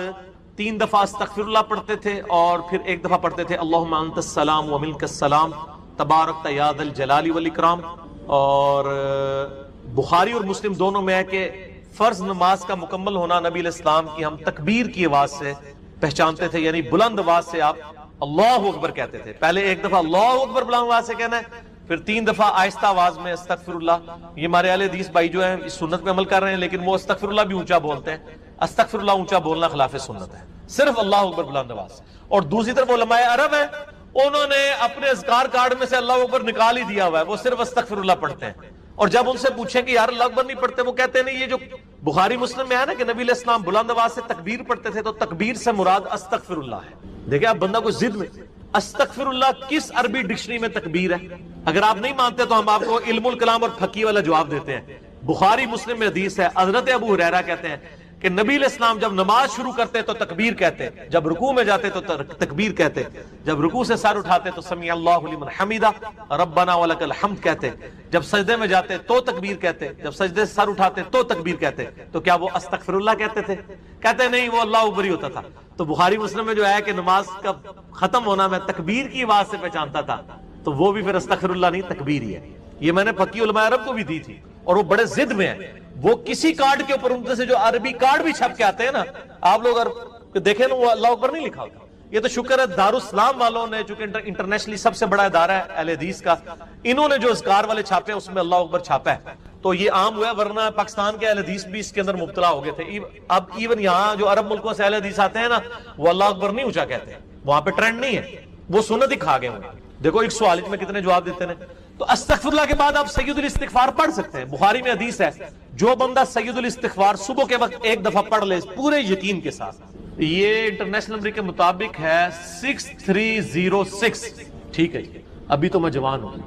3 دفعہ استغفر اللہ پڑھتے تھے اور پھر ایک دفعہ پڑھتے تھے اللہم انت السلام و منک السلام تبارکت یا ذا الجلال والاکرام. اور بخاری اور مسلم دونوں میں ہے کہ فرض نماز کا مکمل ہونا نبی علیہ السلام کی ہم تکبیر کی آواز سے پہچانتے تھے، یعنی بلند آواز سے آپ اللہ اکبر کہتے تھے. پہلے ایک دفعہ اللہ اکبر بلند آواز سے کہنا ہے، پھر 3 دفعہ آہستہ آواز میں استغفر اللہ. یہ ہمارے اہل حدیث بھائی جو ہیں اس سنت پہ عمل کر رہے ہیں، لیکن وہ استغفر اللہ بھی اونچا بولتے ہیں. استغفر اللہ اونچا بولنا خلاف سنت ہے، صرف اللہ اکبر بلند آواز. اور دوسری طرف علماء عرب ہیں، انہوں نے اپنے اذکار کارڈ میں سے اللہ اکبر نکال ہی دیا ہوا ہے، وہ صرف استغفر اللہ پڑھتے ہیں. اور جب ان سے پوچھیں کہ یار اللہ اکبر نہیں پڑھتے، وہ کہتے ہیں نہیں، یہ جو بخاری مسلم میں ہے نا کہ نبی علیہ السلام بلند آواز سے تکبیر پڑھتے تھے، تو تکبیر سے مراد استغفر اللہ ہے. دیکھیں آپ بندہ کو ضد میں، استغفر اللہ کس عربی ڈکشنری میں تکبیر ہے؟ اگر آپ نہیں مانتے تو ہم آپ کو علم الکلام اور فقہ والا جواب دیتے ہیں. بخاری مسلم میں حدیث ہے، حضرت ابو ہریرہ کہتے ہیں کہ نبی علیہ السلام جب نماز شروع کرتے تو تکبیر کہتے، جب رکوع میں جاتے تو تکبیر کہتے، جب رکوع سے سر اٹھاتے تو سمیع اللہ لمن حمیدہ ربنا ولک الحمد کہتے، جب سجدے میں جاتے تو تکبیر کہتے، جب سجدے سے سر اٹھاتے تو تکبیر کہتے. تو کیا وہ استغفر اللہ کہتے تھے؟ کہتے نہیں، وہ اللہ اکبر ہی ہوتا تھا. تو بخاری مسلم میں جو ہے کہ نماز کا ختم ہونا میں تکبیر کی آواز سے پہچانتا تھا، تو وہ بھی پھر استغفر اللہ نہیں، تکبیر ہی ہے. یہ میں نے فقی علماء عرب کو بھی دی تھی، اور وہ بڑے ضد میں ہیں. وہ کسی کارڈ کے اوپر ان سے جو عربی کارڈ بھی چھپ کے آتے ہیں نا، آپ لوگ دیکھیں نا، وہ اللہ اکبر نہیں لکھا ہوتا. یہ تو شکر ہے دارالاسلام والوں نے، چونکہ انٹرنیشنلی سب سے بڑا ادارہ ہے اہل حدیث کا، انہوں نے جو اذکار والے چھاپے اس میں اللہ اکبر چھاپا ہے، تو یہ عام ہوا ہے. ورنہ پاکستان کے اہل حدیث بھی اس کے اندر مبتلا ہو گئے تھے. اب ایون یہاں جو عرب ملکوں سے اہل حدیث آتے ہیں نا، وہ اللہ اکبر نہیں اونچا کہتے ہیں، وہاں پہ ٹرینڈ نہیں ہے، وہ سنت ہی کھا گئے ہوئے. دیکھو ایک سوال میں کتنے جواب دیتے ہیں. تو استغفر اللہ کے بعد آپ سید الاستغفار پڑھ سکتے ہیں. بخاری میں حدیث ہے، جو بندہ سید الاستغفار صبح کے وقت ایک دفعہ پڑھ لے پورے یقین کے ساتھ، یہ انٹرنیشنل نمبر کے مطابق ہے 6306. ٹھیک ہے، ابھی تو میں جوان ہوں.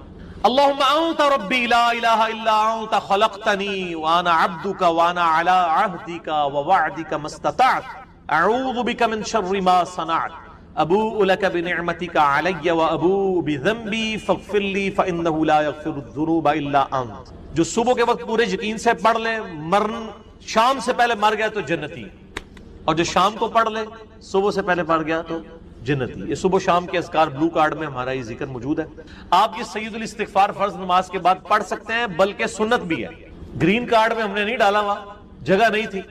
اللہم انت ربی لا الہ الا انت خلقتنی وانا عبدک وانا علی عہدک ووعدک ما استطعت اعوذ بک من شر ما صنعت ابوء لک بنعمتک علی وابوء بذنبی فاغفر لی فانہ لا یغفر الذنوب الا انت. جو صبح کے وقت پورے یقین سے پڑھ لے، شام سے پہلے مر گیا تو جنتی، اور جو شام کو پڑھ لے صبح سے پہلے پڑھ گیا تو جنتی. یہ صبح شام کے اذکار بلو کارڈ میں ہمارا یہ ذکر موجود ہے. آپ یہ سید الاستغفار فرض نماز کے بعد پڑھ سکتے ہیں، بلکہ سنت بھی ہے. گرین کارڈ میں ہم نے نہیں ڈالا ہوا، جگہ نہیں تھی.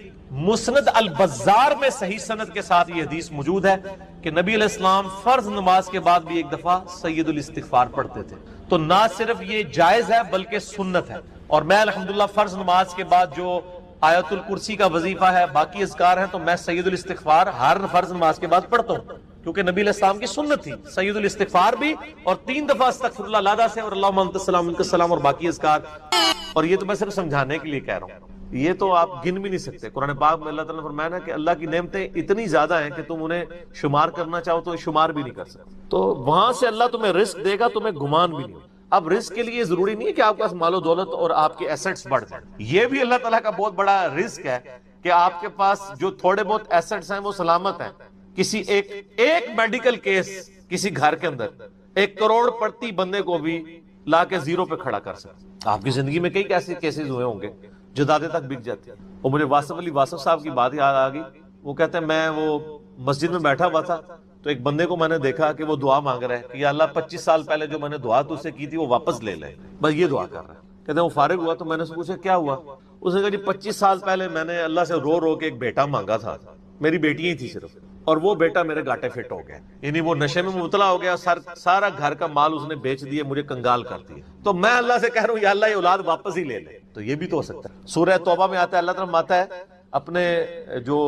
مسند البزار میں صحیح سند کے ساتھ یہ حدیث موجود ہے کہ نبی علیہ السلام فرض نماز کے بعد بھی ایک دفعہ سید الاستغفار پڑھتے تھے. تو نہ صرف یہ جائز ہے بلکہ سنت ہے. اور میں الحمدللہ فرض نماز کے بعد جو آیت الکرسی کا وظیفہ ہے، باقی اذکار ہیں، تو میں سید الاستغفار ہر فرض نماز کے بعد پڑھتا ہوں، کیونکہ نبی علیہ السلام کی سنت تھی سید الاستغفار بھی، اور 3 دفعہ استغفر اللہ لادا سے، اور اللہم انت السلام منک السلام، اور باقی اذکار. اور یہ تو میں صرف سمجھانے کے لیے کہہ رہا ہوں، یہ تو آپ گن بھی نہیں سکتے. قرآن پاک میں اللہ تعالیٰ نے فرمایا نا کہ اللہ کی نعمتیں اتنی زیادہ ہیں کہ تم انہیں شمار کرنا چاہو تو شمار بھی نہیں کر سکتے. تو وہاں سے اللہ تمہیں رزق دے گا، تمہیں گمان بھی نہیں. اب رزق کے لیے ضروری نہیں ہے کہ آپ کے پاس مال و دولت اور آپ کے ایسٹس بڑھ جائیں. یہ بھی اللہ تعالیٰ کا بہت بڑا رزق ہے کہ آپ کے پاس جو تھوڑے بہت ایسٹس ہیں وہ سلامت ہیں. کسی ایک میڈیکل کیس کسی گھر کے اندر 1 کروڑ پڑتی بندے کو بھی لا کے زیرو پہ کھڑا کر سکتے. آپ کی زندگی میں کئی ایسے کیسز ہوئے ہوں گے جدادیں تک بک جاتی ہیں. اور مجھے واصف علی واصف صاحب کی بات یاد آ گئی. وہ کہتے ہیں میں وہ مسجد میں بیٹھا ہوا تھا تو ایک بندے کو میں نے دیکھا کہ وہ دعا مانگ رہا ہے کہ یا اللہ 25 سال پہلے جو میں نے دعا تو سے کی تھی وہ واپس لے لے, بس یہ دعا کر رہا ہے. کہتے ہیں وہ فارغ ہوا تو میں نے اس سے پوچھا کیا ہوا؟ اس نے کہا جی 25 سال پہلے میں نے اللہ سے رو رو کے ایک بیٹا مانگا تھا, میری بیٹی ہی تھی صرف, اور وہ بیٹا میرے گاٹے فٹ ہو گیا, یعنی وہ نشے میں مبتلا ہو گیا, سارا گھر کا مال اس نے بیچ دیا, مجھے کنگال کر دیا. تو میں اللہ سے کہہ رہا ہوں یا اللہ یہ اولاد واپس ہی لے لے. تو یہ بھی تو ہو سکتا ہے. سورہ توبہ میں آتا ہے, اللہ تعالیٰ آتا ہے اپنے جو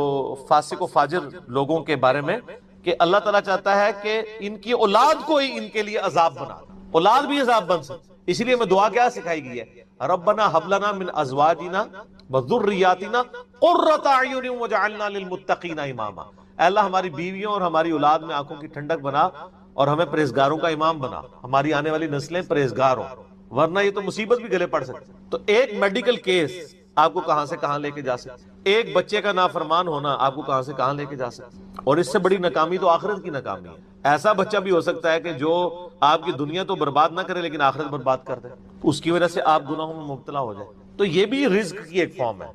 فاسق و فاجر لوگوں کے بارے میں کہ اللہ تعالیٰ چاہتا ہے کہ ان کی اولاد کو ہی ان کے لیے عذاب بنا, اولاد بھی عذاب بن سکتی. اس لیے میں دعا کیا سکھائی گئی ہے, ربنا ھب لنا من ازواجنا وذریاتنا قرۃ اعین واجعلنا للمتقین اماما. اے اللہ ہماری بیویوں اور ہماری اولاد میں آنکھوں کی ٹھنڈک بنا اور ہمیں پرہیزگاروں کا امام بنا, ہماری آنے والی نسلیں پرہیزگار ہوں, ورنہ یہ تو مصیبت بھی گلے پڑ سکتی. تو ایک میڈیکل کیس آپ کو کہاں سے کہاں لے کے جا سکتے, ایک بچے کا نافرمان ہونا آپ کو کہاں سے کہاں لے کے جا سکتے. اور اس سے بڑی ناکامی تو آخرت کی ناکامی ہے. ایسا بچہ بھی ہو سکتا ہے کہ جو آپ کی دنیا تو برباد نہ کرے لیکن آخرت برباد کر دے, اس کی وجہ سے آپ گناہوں میں مبتلا ہو جائے. تو یہ بھی رزق کی ایک فارم ہے.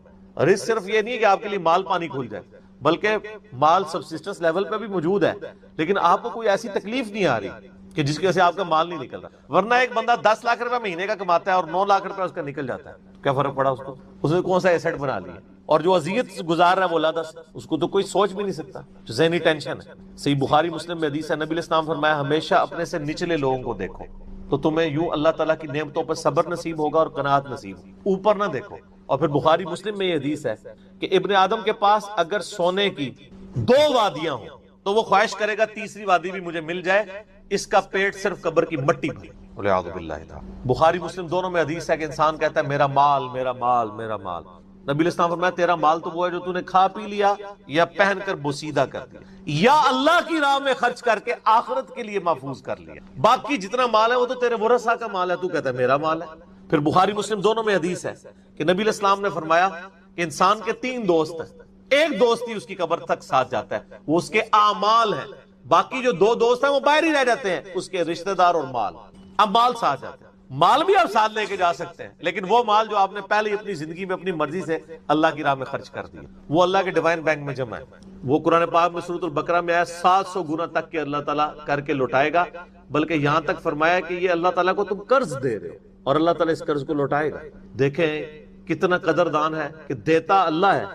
رزق صرف یہ نہیں ہے کہ آپ کے لیے مال پانی کھل جائے, بلکہ مال سبسسٹنس لیول پہ بھی موجود ہے, لیکن آپ کو کوئی ایسی تکلیف نہیں آ رہی کہ جس کی وجہ سے آپ کا مال نہیں نکل رہا. ورنہ ایک بندہ 10 لاکھ روپے مہینے کا کماتا ہے اور 9 لاکھ روپے اس کا نکل جاتا ہے, کیا فرق پڑا اس کو؟ اس نے کون سا ایسٹ بنا لیا. اور جو اذیت گزار رہا ہے وہ اللہ اس کو تو کوئی سوچ بھی نہیں سکتا, ذہنی ٹینشن ہے. صحیح بخاری مسلم میں حدیث ہے, نبی علیہ السلام فرمایا ہمیشہ اپنے سے نچلے لوگوں کو دیکھو تو تمہیں یوں اللہ تعالیٰ کی نعمتوں پر صبر نصیب ہوگا اور قناعت نصیب, اوپر نہ دیکھو. اور پھر بخاری مسلم میں یہ حدیث ہے کہ ابن آدم کے پاس اگر سونے کی 2 وادیاں ہوں تو وہ خواہش کرے گا تیسری وادی بھی مجھے مل جائے, اس کا پیٹ صرف قبر کی مٹی بھری. بخاری مسلم دونوں میں حدیث ہے کہ انسان کہتا ہے میرا مال میرا مال میرا مال. نبی علیہ السلام فرمایا تیرا مال تو وہ ہے جو تو نے کھا پی لیا یا پہن کر بوسیدہ کر دیا یا اللہ کی راہ میں خرچ کر کے آخرت کے لیے محفوظ کر لیا. باقی جتنا مال ہے وہ تو تیرے ورثہ کا مال ہے, تو کہتا ہے میرا مال ہے. پھر بخاری مسلم دونوں میں حدیث ہے کہ نبی علیہ السلام نے فرمایا کہ انسان کے 3 دوست ہیں, ایک دوست ہی اس کی قبر تک ساتھ جاتا ہے, وہ اس کے اعمال ہیں. باقی جو 2 دوست ہیں وہ باہر ہی رہ جاتے ہیں, اس کے رشتہ دار اور مال. اب مال ساتھ جاتے ہیں, مال بھی آپ ساتھ لے کے جا سکتے ہیں, لیکن وہ مال جو آپ نے پہلے اپنی زندگی میں اپنی مرضی سے اللہ کی راہ میں خرچ کر دیا, وہ اللہ کے ڈیوائن بینک میں جمع ہے. وہ قرآن پاک میں سورۃ البقرہ میں آیا 700 گنا تک کہ اللہ تعالیٰ کر کے لوٹائے گا, بلکہ یہاں تک فرمایا کہ یہ اللہ تعالیٰ کو تم قرض دے رہے ہو اور اللہ تعالیٰ اس قرض کو لوٹائے گا. دیکھیں کتنا قدردان ہے کہ دیتا اللہ ہے,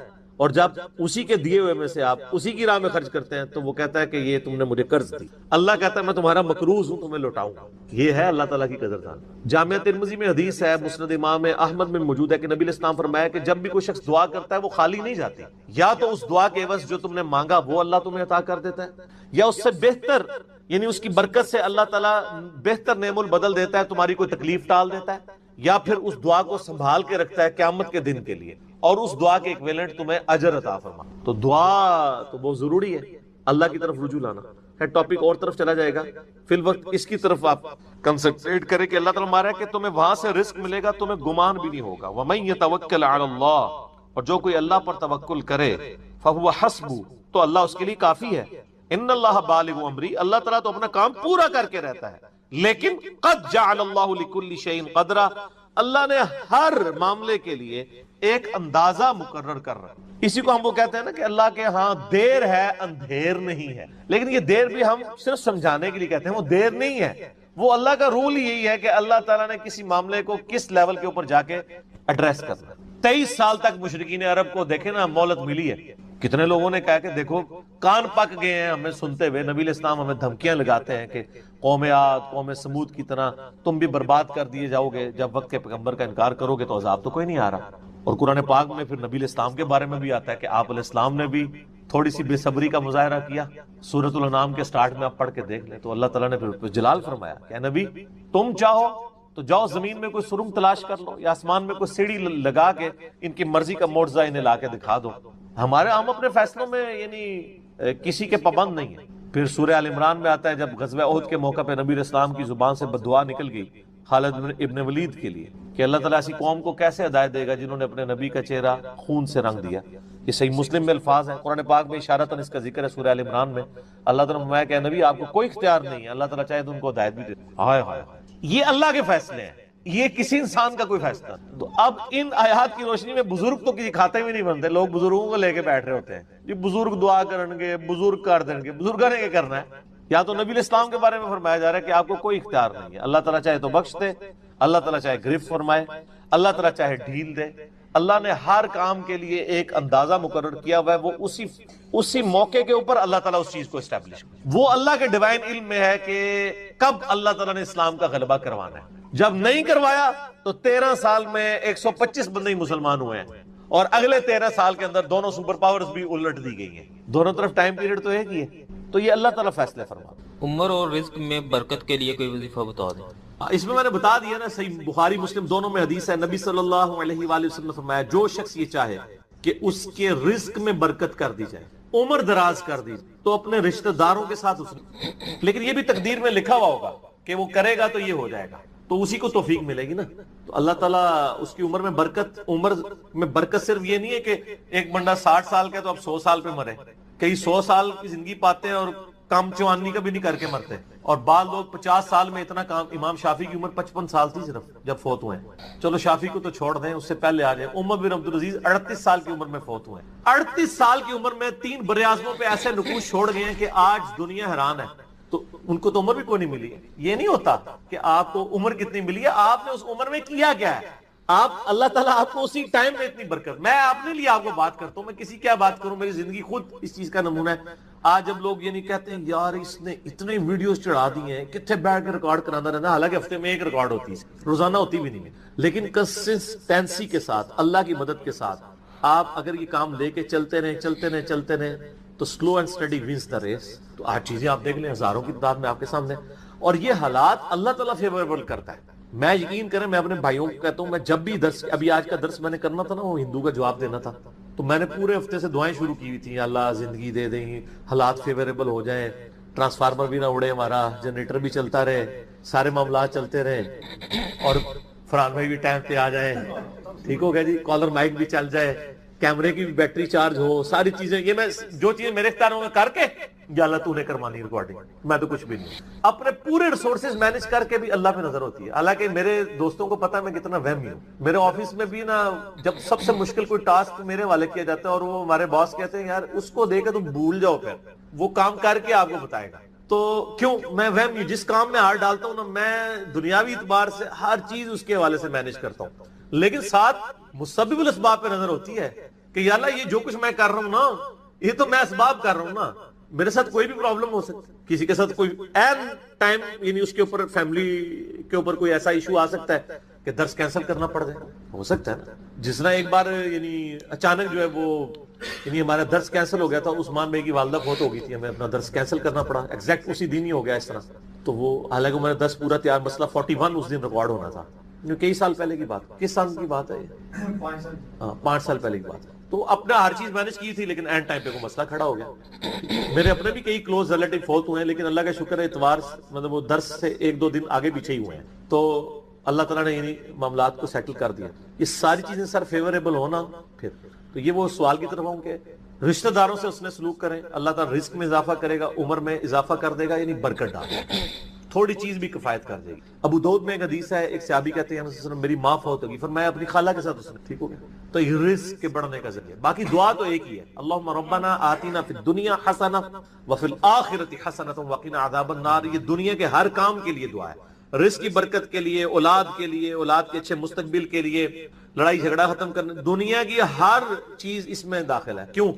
اور جب اسی کے دیے ہوئے میں سے آپ اسی کی راہ میں خرچ کرتے ہیں تو وہ کہتا ہے کہ یہ تم نے مجھے قرض دی. اللہ کہتا ہے میں تمہارا مقروض ہوں, تمہیں لوٹاؤں گا. یہ ہے اللہ تعالیٰ کی قدردان. جامعہ ترمذی میں حدیث ہے, مسند امام احمد میں موجود ہے کہ نبی علیہ السلام فرمایا کہ جب بھی کوئی شخص دعا کرتا ہے وہ خالی نہیں جاتی, یا تو اس دعا کے عوض جو تم نے مانگا وہ اللہ تمہیں عطا کر دیتا ہے, یا اس سے بہتر یعنی اس کی برکت سے اللہ تعالیٰ بہتر نعم البدل دیتا ہے, تمہاری کوئی تکلیف ٹال دیتا ہے, یا پھر اس دعا کو سنبھال کے رکھتا ہے قیامت کے دن کے لیے, اور اس دعا کے ایکویلنٹ تمہیں اجر عطا فرما. تو دعا تو بہت ضروری ہے, اللہ کی طرف رجوع لانا ہے. ٹاپک اور طرف چلا جائے گا, فی الوقت اس کی طرف آپ کنسنٹریٹ کریں کہ اللہ تعالیٰ مارا ہے کہ تمہیں وہاں سے رزق ملے گا, تمہیں گمان بھی نہیں ہوگا. وَمَن يَتَوَكَّلْ عَلَى اللَّهِ, اور جو کوئی اللہ پر توکل کرے فَهُوَ حَسْبُهُ, تو اللہ اس کے لیے کافی ہے. ان اللہ بالغ امری, اللہ تعالیٰ تو اپنا کام پورا کر کے رہتا ہے, لیکن قد جعل اللہ لکل شیء قدرا, اللہ نے ہر معاملے کے لیے ایک اندازہ مقرر کر رہا ہے. اسی کو ہم وہ کہتے ہیں نا کہ اللہ کے ہاں دیر ہے اندھیر نہیں ہے, لیکن یہ دیر بھی ہم صرف سمجھانے کے لیے کہتے ہیں, وہ دیر نہیں ہے. وہ اللہ کا رول ہی یہی ہے کہ اللہ تعالیٰ نے کسی معاملے کو کس لیول کے اوپر جا کے ایڈریس کرنا. 23 سال تک مشرکین عرب کو دیکھیں نا مہلت ملی ہے. کتنے لوگوں نے کہا کہ دیکھو کان پک گئے ہیں ہمیں سنتے ہوئے, نبی علیہ السلام ہمیں دھمکیاں لگاتے ہیں کہ قوم عاد قوم سمود کی طرح تم بھی برباد کر دیے جاؤ گے, جب وقت کے پیغمبر کا انکار کرو گے تو عذاب تو کوئی نہیں آ رہا. اور قرآن پاک میں پھر نبی علیہ السلام کے بارے میں بھی آتا ہے کہ آپ علیہ السلام نے بھی تھوڑی سی بے صبری کا مظاہرہ کیا. سورۃ الانعام کے سٹارٹ میں آپ پڑھ کے دیکھ لیں تو اللہ تعالیٰ نے پھر جلال فرمایا کہ نبی تم چاہو تو جاؤ زمین میں کوئی سرنگ تلاش کر لو, یا آسمان میں کوئی سیڑھی لگا کے ان کی مرضی کا معجزہ انہیں لا کے دکھا دو. ہم اپنے فیصلوں میں یعنی کسی کے پابند نہیں ہیں. پھر سورہ آل عمران میں آتا ہے جب غزوہ احد کے موقع پہ نبی علیہ السلام کی زبان سے بددعا نکل گئی خالد ابن ولید کے لیے کہ اللہ تعالیٰ ایسی قوم کو کیسے ہدایت دے گا جنہوں نے اپنے نبی کا چہرہ خون سے رنگ دیا. یہ صحیح مسلم میں الفاظ ہیں. قرآن پاک میں اشارتاً اس کا ذکر ہے سورہ آل عمران میں. اللہ تعالیٰ نے فرمایا کہ نبی آپ کو کوئی اختیار نہیں ہے, اللہ تعالیٰ چاہے تو ان کو ہدایت بھی دے. ہائے ہائے, یہ اللہ کے فیصلے ہیں, یہ کسی انسان کا کوئی فیصلہ. تو اب ان آیات کی روشنی میں بزرگ تو کسی کھاتے میں نہیں بنتے, لوگ بزرگوں کو لے کے بیٹھ رہے ہوتے ہیں. یہ بزرگ دعا کریں گے, بزرگ کر دیں گے, بزرگوں نے کیا کرنا ہے؟ یا تو نبی اسلام کے بارے میں فرمایا جا رہا ہے کہ آپ کو کوئی اختیار نہیں ہے, اللہ تعالیٰ چاہے تو بخش دے, اللہ تعالیٰ چاہے گرفت فرمائے, اللہ تعالیٰ چاہے ڈھیل دے. اللہ نے ہر کام کے لیے ایک اندازہ مقرر کیا ہوا ہے, وہ اسی موقع کے اوپر اللہ تعالیٰ اس چیز کو اسٹیبلش. وہ اللہ کے ڈیوائن علم میں ہے کہ کب اللہ تعالیٰ نے اسلام کا غلبہ کروانا ہے. جب نہیں کروایا تو 13 سال میں 125 بندے ہی مسلمان ہوئے ہیں, اور اگلے 13 سال کے اندر دونوں سپر پاورز بھی الٹ دی گئی ہیں. دونوں طرف ٹائم پیریڈ تو ایک ہی ہے. تو یہ اللہ تعالیٰ فیصلے فرما. عمر اور رزق میں برکت کے لیے کوئی وظیفہ بتا دیں. اس میں نے بتا دیا نا, صحیح بخاری مسلم دونوں میں حدیث ہے. نبی صلی اللہ علیہ وآلہ وسلم نے فرمایا جو شخص یہ چاہے کہ اس کے رزق میں برکت کر دی جائے, عمر دراز کر دی, تو اپنے رشتہ داروں کے ساتھ اس نے, لیکن یہ بھی تقدیر میں لکھا ہوا ہوگا کہ وہ کرے گا تو یہ ہو جائے گا, تو اسی کو توفیق ملے گی نا. تو اللہ تعالیٰ اس کی عمر میں برکت صرف یہ نہیں ہے کہ ایک بندہ 60 سال کا ہے تو اب 100 سال پہ مرے. کئی 100 سال کی زندگی پاتے ہیں اور کام چوانی کا بھی نہیں کر کے مرتے, اور بعض لوگ 50 سال میں اتنا کام. امام شافعی کی عمر 55 سال تھی صرف جب فوت ہوئے ہیں. چلو شافعی کو تو چھوڑ دیں, اس سے پہلے آ جائیں. عمر بن عبدالعزیز 38 سال کی عمر میں فوت ہوئے ہیں. 38 سال کی عمر میں 3 براعظموں پہ ایسے نقوش چھوڑ گئے ہیں کہ آج دنیا حیران ہے. تو ان کو تو عمر بھی کوئی نہیں ملی. یہ نہیں ہوتا کہ آپ کو عمر کتنی ملی ہے, آپ نے اس عمر میں کیا کیا ہے. آپ اللہ تعالیٰ آپ کو اسی ٹائم میں اتنی برکت. میں اپنے لیے آپ کو بات کرتا ہوں, میں کسی کیا بات کروں, میری زندگی خود اس چیز کا نمونہ ہے. آج جب لوگ یہ نہیں کہتے ہیں یار اس نے اتنے ویڈیوز چڑھا دی ہیں, کتنے بیٹھ کے ریکارڈ کرانا رہنا, حالانکہ ہفتے میں ایک ریکارڈ ہوتی ہے, روزانہ ہوتی بھی نہیں ہے, لیکن کنسسٹنسی کے ساتھ اللہ کی مدد کے ساتھ آپ اگر یہ کام لے کے چلتے رہیں تو slow and steady wins the race. تو آج چیزیں آپ دیکھ لیں ہزاروں کی تعداد میں آپ کے سامنے, اور یہ حالات اللہ تعالیٰ فیوریبل کرتا ہے. میں یقین کریں, میں اپنے بھائیوں کو کہتا ہوں, میں جب بھی درس, ابھی آج کا درس میں نے کرنا تھا نا, وہ ہندو کا جواب دینا تھا, تو میں نے پورے ہفتے سے دعائیں شروع کی ہوئی تھی, اللہ زندگی دے دیں, حالات فیوریبل ہو جائیں, ٹرانسفارمر بھی نہ اڑے ہمارا, جنریٹر بھی چلتا رہے, سارے معاملات چلتے رہے, اور فرحان بھائی بھی ٹائم پہ آ جائیں, ٹھیک ہو گیا جی, کالر مائک بھی چل جائے, کیمرے کی بھی بیٹری چارج ہو, ساری چیزیں. یہ میں جو چیزیں میرے اختیاروں میں کر کے, یا اللہ تو نے کرمانی ریکارڈنگ, میں تو کچھ بھی نہیں. اپنے پورے ریسورسز مینج کر کے بھی اللہ پہ نظر ہوتی ہے. حالانکہ میرے دوستوں کو پتا ہے میں کتنا وہمی ہوں. میرے آفس میں بھی نا, جب سب سے مشکل کوئی ٹاسک میرے حوالے کیا جاتا ہے اور وہ ہمارے باس کہتے ہیں یار اس کو دے کے تم بھول جاؤ, پھر وہ کام کر کے آپ کو بتائے گا. تو کیوں میں وہم ہوں, جس کام میں ہاتھ ڈالتا ہوں نا, میں دنیاوی اعتبار سے ہر چیز اس کے حوالے سے مینج کرتا ہوں, لیکن ساتھ مسبب الاسباب پہ نظر ہوتی ہے کہ یا اللہ یہ جو کچھ میں کر رہا ہوں نا, یہ تو میں اسباب کر رہا ہوں نا, میرے ساتھ کوئی بھی پرابلم ہو سکتی, کسی کے ساتھ کوئی این ٹائم, یعنی اس کے اوپر فیملی کے اوپر کوئی ایسا ایشو آ سکتا ہے کہ درس کینسل کرنا پڑ جائے, ہو سکتا ہے نا. جس طرح ایک بار یعنی اچانک جو ہے وہ یعنی ہمارا درس کینسل ہو گیا تھا, عثمان بھائی کی والدہ فوت ہو گئی تھی, ہمیں اپنا درس کینسل کرنا پڑا, ایگزیکٹ اسی دن ہی ہو گیا اس طرح. تو وہ حالانکہ ہمارا درس پورا تیار, مسئلہ 41 اس دن ریکارڈ ہونا تھا, کئی سال پہلے کی بات. کس سال کی بات ہے یہ؟ 5 سال پہلے کی بات ہے. تو اپنا ہر چیز مینج کی تھی, لیکن اینڈ ٹائم پہ کوئی مسئلہ کھڑا ہو گیا. میرے اپنے بھی کئی کلوز ریلیٹیو فوت ہوئے ہیں, لیکن اللہ کا شکر ہے اتوار مطلب وہ درس سے 1-2 دن آگے پیچھے ہی ہوئے ہیں, تو اللہ تعالیٰ نے یعنی معاملات کو سیٹل کر دیا. یہ ساری چیزیں سر فیوریبل ہونا, پھر تو یہ وہ سوال کی طرف ہوں کہ رشتہ داروں سے اس نے سلوک کریں, اللہ تعالیٰ رزق میں اضافہ کرے گا, عمر میں اضافہ کر دے گا, یعنی برکت ڈال دے گا, تھوڑی چیز بھی کفایت کر دے گی. ابو داؤد میں ایک حدیث ہے, ایک صحابی کہتے ہیں میری ماں فوت ہوگی, فرمایا اپنی خالہ کے ساتھ اس نے, ٹھیک ہو گیا. تو یہ رزق کے بڑھنے کا ذریعہ. باقی دعا تو ایک ہی ہے, اللہم ربنا آتینا فی الدنیا حسنہ وفی الآخرۃ حسنۃ وقنا عذاب النار. یہ دنیا کے ہر کام کے لیے دعا ہے, رزق کی برکت کے لیے, اولاد کے لیے, اولاد کے اچھے مستقبل کے لیے, لڑائی جھگڑا ختم کرنے, دنیا کی ہر چیز اس میں داخل ہے. کیوں؟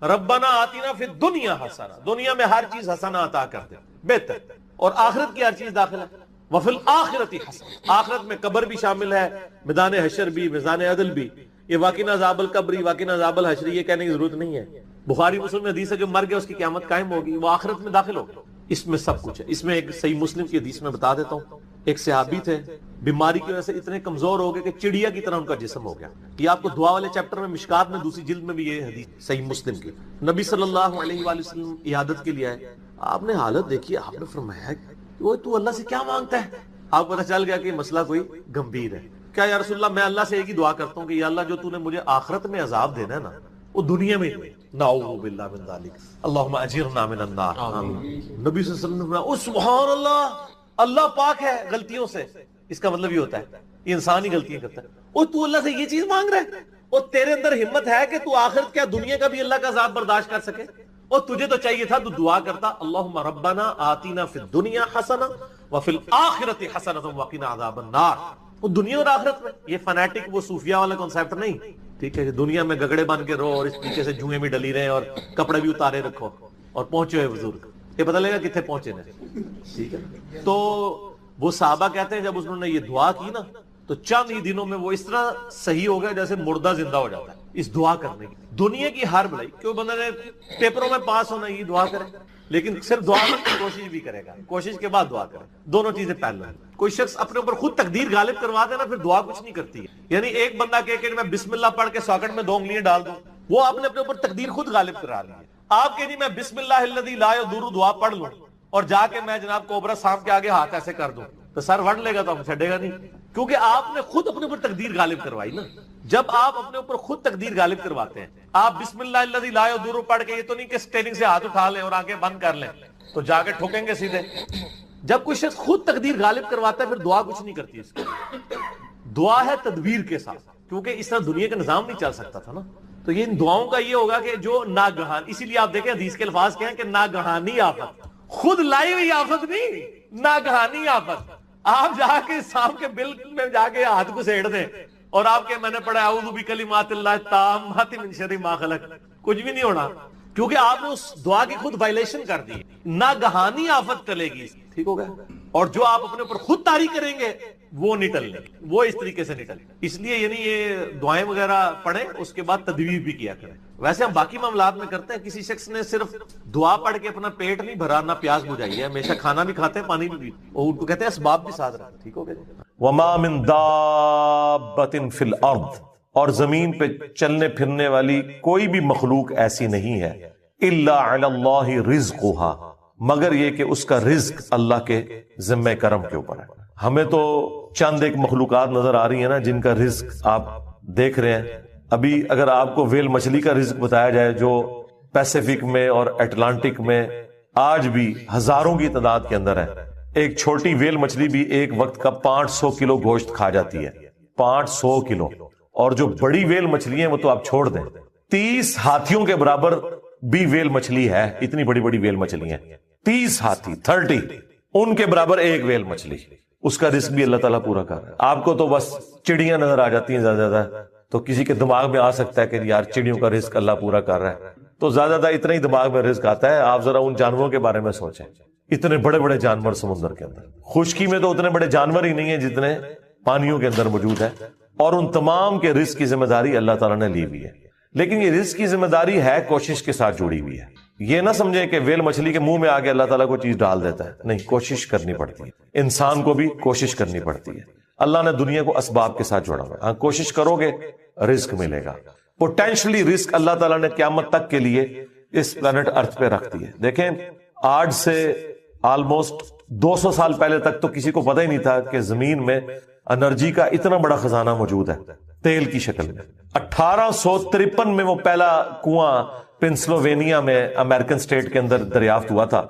ربنا آتینا فی الدنیا حسنہ, دنیا میں ہر چیز حسنہ عطا کر دے, بہتر, اور آخرت کی ہر چیز داخل ہے. وفی الآخرۃ حسنہ, آخرت میں قبر بھی شامل ہے, میدان حشر بھی, میدان عدل بھی. یہ واقعنا عذاب القبری, واقعنا عذاب الحشر, یہ کہنے کی ضرورت نہیں ہے. بخاری مسلم میں حدیث ہے جو مر گیا اس کی قیامت قائم ہوگی, وہ آخرت میں داخل ہوگا. اس میں سب کچھ ہے. اس میں ایک صحیح مسلم کی حدیث میں بتا دیتا ہوں, ایک صحابی تھے, بیماری کی وجہ سے اتنے کمزور ہو گئے کہ چڑیا کی طرح ان کا جسم ہو گیا. یہ آپ کو دعا والے چیپٹر میں مشکات میں دوسری جلد میں بھی یہ حدیث صحیح مسلم کی. نبی صلی اللہ علیہ وآلہ وسلم عیادت کے لیے آئے, آپ نے حالت دیکھی, آپ نے فرمایا وہ تو اللہ سے کیا مانگتا ہے, آپ پتہ چل گیا کہ مسئلہ کوئی گمبھیر ہے. کیا یا رسول اللہ میں اللہ سے ایک ہی دعا کرتا ہوں کہ یا اللہ جو تو نے مجھے آخرت میں عذاب دینا ہے نا وہ دنیا میں نعوذ باللہ من ذالک اللہم اجرنا من النار. نبی صلی اللہ علیہ وسلم نے فرمایا سبحان اللہ، اللہ پاک ہے غلطیوں سے. اس کا مطلب یہ ہوتا ہے یہ انسان ہی غلطیاں کرتا ہے. اور تو اللہ سے یہ چیز مانگ رہا ہے اور تیرے اندر ہمت ہے کہ تو آخرت کیا دنیا کا بھی اللہ کا عذاب برداشت کر سکے. اور تجھے تو چاہیے تھا تو دعا کرتا اللہم ربنا آتینا فی الدنیا حسنہ وفی الآخرۃ حسنۃ وقنا عذاب النار. وہ دنیا اور آخرت میں. یہ فنیٹک وہ صوفیہ والا کنسیپٹ نہیں. ٹھیک ہے دنیا میں گگڑے بن کے رہو اور اس پیچھے سے جوئیں بھی ڈلی رہے اور کپڑے بھی اتارے رکھو اور پہنچے ہوئے بزرگ یہ پتہ لگا کتنے پہنچے نا. ٹھیک ہے تو وہ صحابہ کہتے ہیں جب انہوں نے یہ دعا کی نا تو چند ہی دنوں میں وہ اس طرح صحیح ہو گیا جیسے مردہ زندہ ہو جاتا ہے اس دعا کرنے کی. دنیا کی ہر بھلائی کیوں بندہ نے پیپروں میں پاس ہونا یہ دعا کرے لیکن صرف دعا میں کوشش بھی کرے گا. کوشش کے بعد دعا کرے. دونوں چیزیں پہلے. کوئی شخص اپنے اوپر خود تقدیر غالب کروا دے نا پھر دعا کچھ نہیں کرتی ہے. یعنی ایک بندہ کہے کہ میں بسم اللہ پڑھ کے ساکٹ میں 2 انگلیاں ڈال دوں وہ آپ نے اپنے اوپر تقدیر خود غالب کرا لی ہے. آپ کہ جی میں بسم اللہ الذی لا یضر دعا پڑھ لوں اور جا کے میں جناب کوبرا سانپ کے آگے ہاتھ ایسے کر دوں تو سر وڑ لے گا تو ہم چھڑے گا نہیں کیونکہ آپ نے خود اپنے اوپر تقدیر غالب کروائی نا. جب آپ اپنے اوپر خود تقدیر غالب کرواتے ہیں آپ بسم اللہ الذی لا یضر پڑھ کے یہ تو نہیں کہ اسٹیئرنگ سے ہاتھ اٹھا لیں اور آنکھیں بند کر لیں تو جا کے ٹھوکیں گے سیدھے. جب کوئی شخص خود تقدیر غالب کرواتا ہے پھر دعا کچھ نہیں کرتی. اس کی دعا ہے تدبیر کے ساتھ کیونکہ اس طرح دنیا کا نظام نہیں چل سکتا تھا نا. تو یہ ان دعاؤں کا یہ ہوگا کہ جو ناگہان اسی لیے آپ دیکھیں حدیث کے الفاظ کیا ہیں کہ ناگہانی آفت خود لائی ہوئی آفت نہیں ناگہانی آفت. آپ جا کے سانپ کے بل میں جا کے ہاتھ کو سیڑ دیں اور آپ کے میں نے پڑھا اعوذ بکلمات اللہ التامات من شر ما خلق کچھ بھی نہیں ہونا کیونکہ آپ نے اس دعا کی خود وائلیشن کر دی. ناگہانی آفت ٹلے گی. ٹھیک ہو گیا. اور جو آپ اپنے اوپر خود طاری کریں گے وہ نہیں ٹلنے وہ اس طریقے سے نہیں ٹلے. اس لیے یعنی یہ دعائیں وغیرہ پڑھیں اس کے بعد تدبیر بھی کیا کریں. ویسے ہم باقی معاملات میں کرتے ہیں کسی شخص نے صرف دعا پڑھ کے اپنا پیٹ نہیں بھرا نہ پیاس بجھائی ہے ہمیشہ کھانا بھی کھاتے ہیں پانی بھی پیتے اور ان کو کہتے ہیں اسباب بھی ساتھ رکھتے. ٹھیک ہو گیا. وما من دابۃ فی الارض اور زمین پہ چلنے پھرنے والی کوئی بھی مخلوق ایسی نہیں ہے الا علی اللہ رزقها مگر یہ کہ اس کا رزق اللہ کے ذمہ کرم کے اوپر ہے. ہمیں تو چند ایک مخلوقات نظر آ رہی ہیں نا جن کا رزق آپ دیکھ رہے ہیں. ابھی اگر آپ کو ویل مچھلی کا رزق بتایا جائے جو پیسیفک میں اور اٹلانٹک میں آج بھی ہزاروں کی تعداد کے اندر ہے. ایک چھوٹی ویل مچھلی بھی ایک وقت کا 500 کلو گوشت کھا جاتی ہے. 500 کلو. اور جو بڑی ویل مچھلی ہیں وہ تو آپ چھوڑ دیں 30 ہاتھیوں کے برابر بھی ویل مچھلی ہے. اتنی بڑی بڑی ویل مچھلی ہیں 30 ہاتھی 30 ان کے برابر ایک ویل مچھلی. اس کا رزق بھی اللہ تعالیٰ پورا کر رہا ہے. آپ کو تو بس چڑیاں نظر آ جاتی ہیں زیادہ زیادہ تو کسی کے دماغ میں آ سکتا ہے کہ یار چڑیوں کا رزق اللہ پورا کر رہا ہے تو زیادہ زیادہ اتنا ہی دماغ میں رزق آتا ہے. آپ ذرا ان جانوروں کے بارے میں سوچیں. اتنے بڑے بڑے جانور سمندر کے اندر خشکی میں تو اتنے بڑے جانور ہی نہیں ہیں جتنے پانیوں کے اندر موجود ہے اور ان تمام کے رزق کی ذمہ داری اللہ تعالیٰ نے لی ہوئی ہے. لیکن یہ رزق کی ذمہ داری ہے کوشش کے ساتھ جڑی ہوئی ہے. یہ نہ سمجھے کہ ویل مچھلی کے منہ میں آگے اللہ تعالیٰ کو چیز ڈال دیتا ہے. نہیں کوشش کرنی پڑتی ہے. انسان کو بھی کوشش کرنی پڑتی ہے. اللہ نے دنیا کو اسباب کے ساتھ جوڑا ہوا ہے. ہاں کوشش کرو گے رزق ملے گا. پوٹینشلی رزق اللہ تعالیٰ نے قیامت تک کے لیے اس پلانٹ ارتھ پہ رکھ دی ہے. دیکھیں آج سے آلموسٹ 200 سال پہلے تک تو کسی کو پتہ ہی نہیں تھا کہ زمین میں انرجی کا اتنا بڑا خزانہ موجود ہے تیل کی شکل میں. 1853 میں وہ پہلا کنواں پنسلوینیا میں امریکن سٹیٹ کے اندر دریافت ہوا تھا.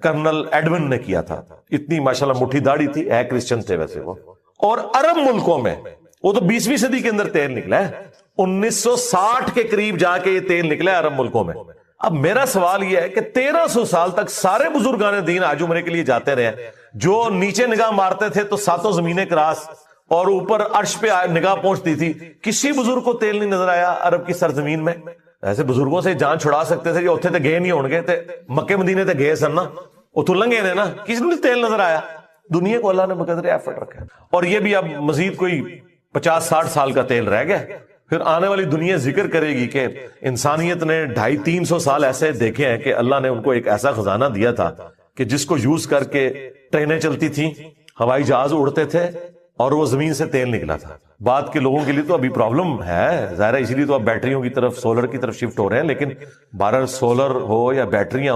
کرنل ایڈون نے کیا تھا. اتنی ماشاءاللہ مٹھی داڑھی تھی. ہے کرسچن تھے ویسے وہ. اور عرب ملکوں میں وہ تو 20ویں صدی کے اندر تیل نکلا ہے. 1960 کے قریب جا کے یہ تیل نکلا ہے عرب ملکوں میں. اب میرا سوال یہ ہے کہ 1300 سال تک سارے بزرگان دین حج عمرے کے لیے جاتے رہے. جو نیچے نگاہ مارتے تھے تو 7 زمینیں کراس اور اوپر عرش پہ نگاہ پہنچتی تھی. کسی بزرگ کو تیل نہیں نظر آیا عرب کی سرزمین میں. ایسے بزرگوں سے جان چھڑا سکتے تھے جو اتنے تے گئے نہیں ہون گے تے مکے مدینے تے گئے سن نا وہ تو لنگے نے نا. کسی نے تیل نظر آیا. دنیا کو اللہ نے بقدر ایفرٹ رکھا ہے. اور یہ بھی اب مزید کوئی 50-60 سال کا تیل رہ گیا. پھر آنے والی دنیا ذکر کرے گی کہ انسانیت نے 250-300 سال ایسے دیکھے ہیں کہ اللہ نے ان کو ایک ایسا خزانہ دیا تھا کہ جس کو یوز کر کے ٹرینیں چلتی تھیں, ہوائی جہاز اڑتے تھے اور وہ زمین سے تیل نکلا تھا. بعد کے لوگوں کے لیے تو ابھی پرابلم ہے ظاہر ہے, اسی لیے تو اب بیٹریوں کی طرف سولر کی طرف شفٹ ہو رہے ہیں. لیکن بہرحال سولر ہو یا بیٹریاں